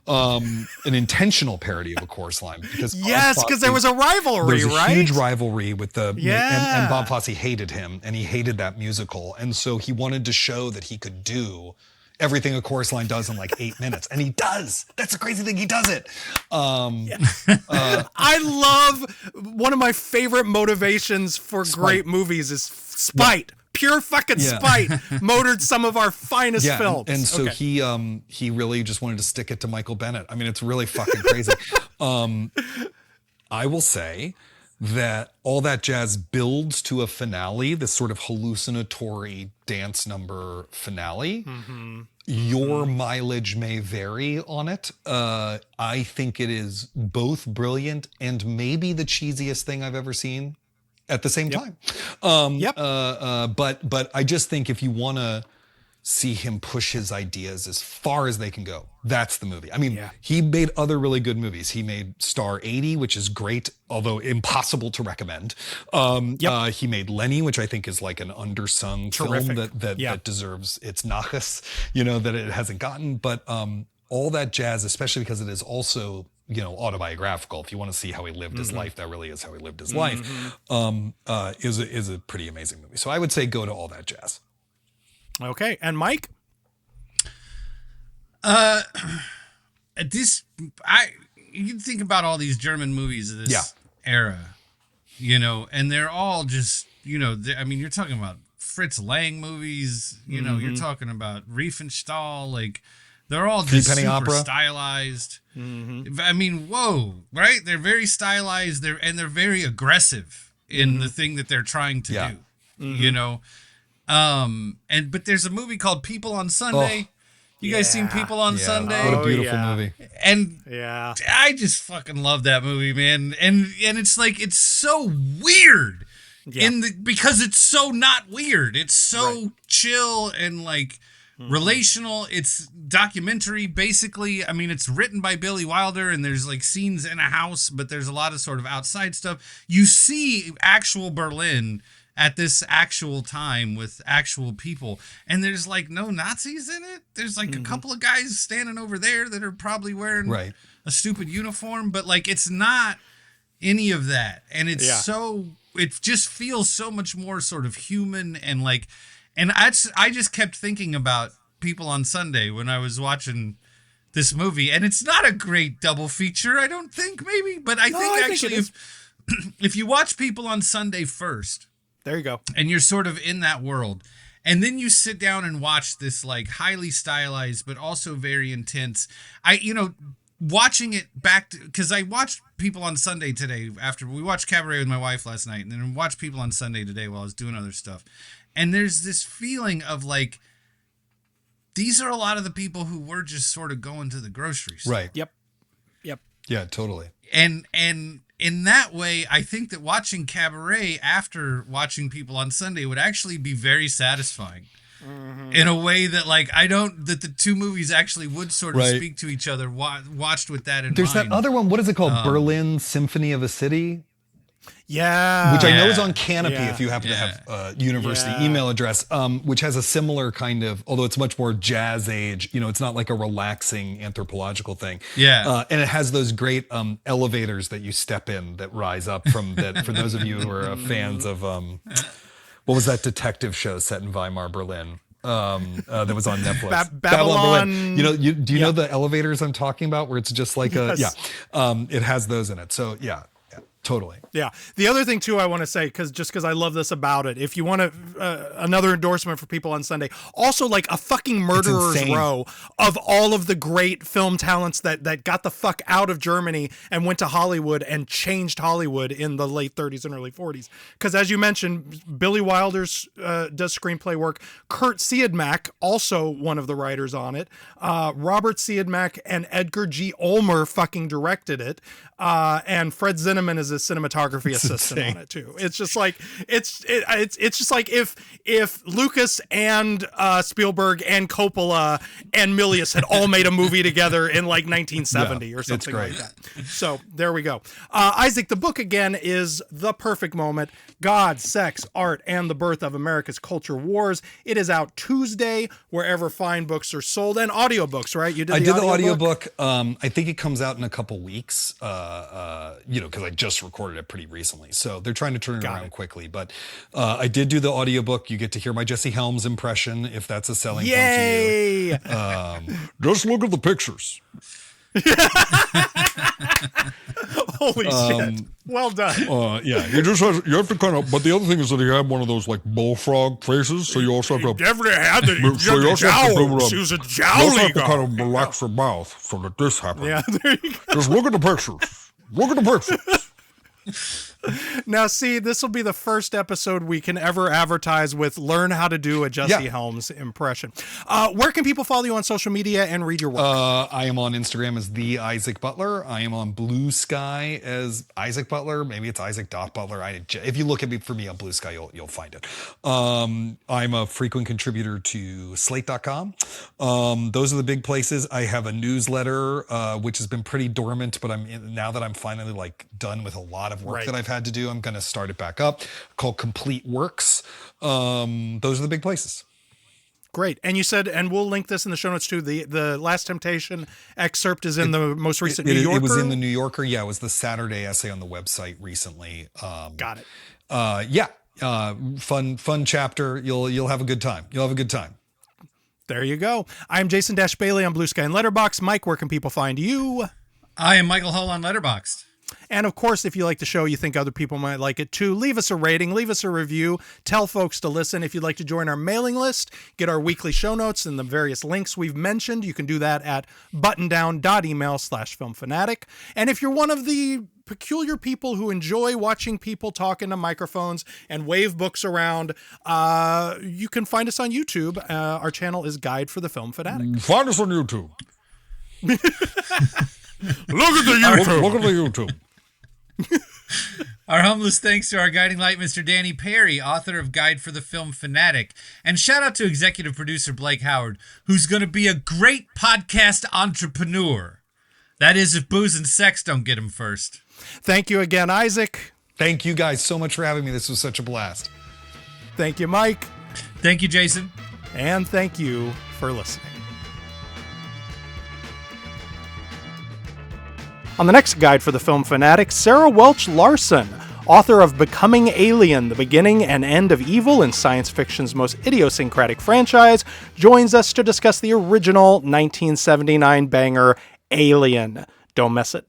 an intentional parody of a chorus line. Because there was a rivalry, there was a huge rivalry with and Bob Fosse hated him, and he hated that musical, and so he wanted to show that he could do everything a chorus line does in like 8 minutes, and he does. That's the crazy thing. He does it. I love one of my favorite motivations for great movies is spite. Pure fucking spite motored some of our finest films. And so he really just wanted to stick it to Michael Bennett. I mean, it's really fucking crazy. I will say that All That Jazz builds to a finale, this sort of hallucinatory dance number finale. Your mileage may vary on it. I think it is both brilliant and maybe the cheesiest thing I've ever seen at the same time. But I just think if you want to see him push his ideas as far as they can go, that's the movie. I mean, he made other really good movies. He made Star 80, which is great, although impossible to recommend. He made Lenny, which I think is like an undersung film that deserves its nachas, that it hasn't gotten. But All That Jazz, especially because it is also, autobiographical. If you want to see how he lived his life, that really is how he lived his life. Is a pretty amazing movie. So I would say go to All That Jazz. Okay, and Mike? You think about all these German movies of this era, and they're all just, I mean, you're talking about Fritz Lang movies, you're talking about Riefenstahl, like they're all just super opera. Stylized. I mean, whoa, right? They're very stylized. They're very aggressive in the thing that they're trying to do, but there's a movie called People on Sunday. You guys seen People on Sunday? What a beautiful movie. And I just fucking love that movie, man. And it's like, it's so weird because it's so not weird. It's so chill and like relational. It's documentary, basically. I mean, it's written by Billy Wilder, and there's like scenes in a house, but there's a lot of sort of outside stuff. You see actual Berlin at this actual time with actual people, and there's like no Nazis in it. There's like a couple of guys standing over there that are probably wearing a stupid uniform, but like it's not any of that, and it's it just feels so much more sort of human and like, and I just kept thinking about People on Sunday when I was watching this movie, and it's not a great double feature, I don't think, maybe, but I think actually if you watch People on Sunday first. There you go. And you're sort of in that world. And then you sit down and watch this like highly stylized, but also very intense. Watching it back because I watched People on Sunday today after we watched Cabaret with my wife last night, and then I watched People on Sunday today while I was doing other stuff. And there's this feeling of like, these are a lot of the people who were just sort of going to the grocery store. Right. Yep. Yeah, totally. And in that way, I think that watching Cabaret after watching People on Sunday would actually be very satisfying. in a way that like that the two movies actually would sort of Right. speak to each other watched with that in There's mind. that other one. What is it called? Berlin Symphony of a City, Yeah. which I know Yeah. is on Canopy. Yeah. If you happen to have a university Yeah. email address, which has a similar kind of, although it's much more jazz age. It's not like a relaxing anthropological thing. Yeah. And it has those great elevators that you step in that rise up from that. For those of you who are fans of what was that detective show set in Weimar, Berlin? That was on Netflix. Babylon. Berlin. Do you know the elevators I'm talking about, where it's just like Yes. it has those in it. So yeah, totally. Yeah. The other thing too, I want to say, because I love this about it. If you want another endorsement for people on Sunday, also like a fucking murderer's insane. row of all of the great film talents that got the fuck out of Germany and went to Hollywood and changed Hollywood in the late 30s and early 40s. Because as you mentioned, Billy Wilder's does screenplay work. Kurt Siodmak, also one of the writers on it. Robert Siodmak and Edgar G. Ulmer fucking directed it. And Fred Zinnemann is a cinematography assistant on it too. It's just like it's just like if Lucas and Spielberg and Coppola and Milius had all made a movie together in like 1970 or something like that. So there we go. Isaac, the book again is The Perfect Moment: God, Sex, Art, and the Birth of America's Culture Wars. It is out Tuesday wherever fine books are sold, and audiobooks, right? You did I the did the audiobook? audiobook. I think it comes out in a couple weeks, because I just recorded it pretty recently. So they're trying to turn it around quickly. But I did do the audiobook. You get to hear my Jesse Helms impression, if that's a selling point to you. Yay! Just look at the pictures. Holy shit. Well done. Yeah, you have to kind of, but the other thing is that he had one of those like bullfrog faces, so you also have to, Definitely had the, so you also have to do jowls. He was a you also jowly have to guy. kind of relax your mouth so that this happens. Yeah, there you go. Just look at the pictures. Look at the pictures. Now, see, this will be the first episode we can ever advertise with learn how to do a Jesse Yeah. Helms impression. Where can people follow you on social media and read your work? I am on Instagram as the Isaac Butler. I am on Blue Sky as Isaac Butler. Maybe it's Isaac.Butler. If you look at me for me on Blue Sky, you'll find it. I'm a frequent contributor to Slate.com. Those are the big places. I have a newsletter, which has been pretty dormant, but now that I'm finally like done with a lot of work Right. that I've had to do, I'm going to start it back up, called Complete Works. Those are the big places. Great. And you said, and we'll link this in the show notes too, the Last Temptation excerpt is in the most recent New Yorker. It was in the New Yorker. Yeah, it was the Saturday essay on the website recently. Got it. Fun chapter. You'll have a good time. You'll have a good time. There you go. I'm Jason Bailey on Blue Sky and Letterboxd. Mike, where can people find you? I am Michael Hull on Letterboxd. And of course, if you like the show, you think other people might like it too, leave us a rating, leave us a review, tell folks to listen. If you'd like to join our mailing list, get our weekly show notes and the various links we've mentioned, you can do that at buttondown.email/filmfanatic. And if you're one of the peculiar people who enjoy watching people talk into microphones and wave books around, you can find us on YouTube. Our channel is Guide for the Film Fanatic. Find us on YouTube. Look at the YouTube! Look at the YouTube. Our humblest thanks to our guiding light, Mr. Danny Perry, author of Guide for the Film Fanatic. And shout out to executive producer Blake Howard, who's going to be a great podcast entrepreneur. That is, if booze and sex don't get him first. Thank you again, Isaac. Thank you guys so much for having me. This was such a blast. Thank you, Mike. Thank you, Jason. And thank you for listening. On the next Guide for the Film Fanatic, Sarah Welch Larson, author of Becoming Alien, The Beginning and End of Evil in science fiction's most idiosyncratic franchise, joins us to discuss the original 1979 banger, Alien. Don't miss it.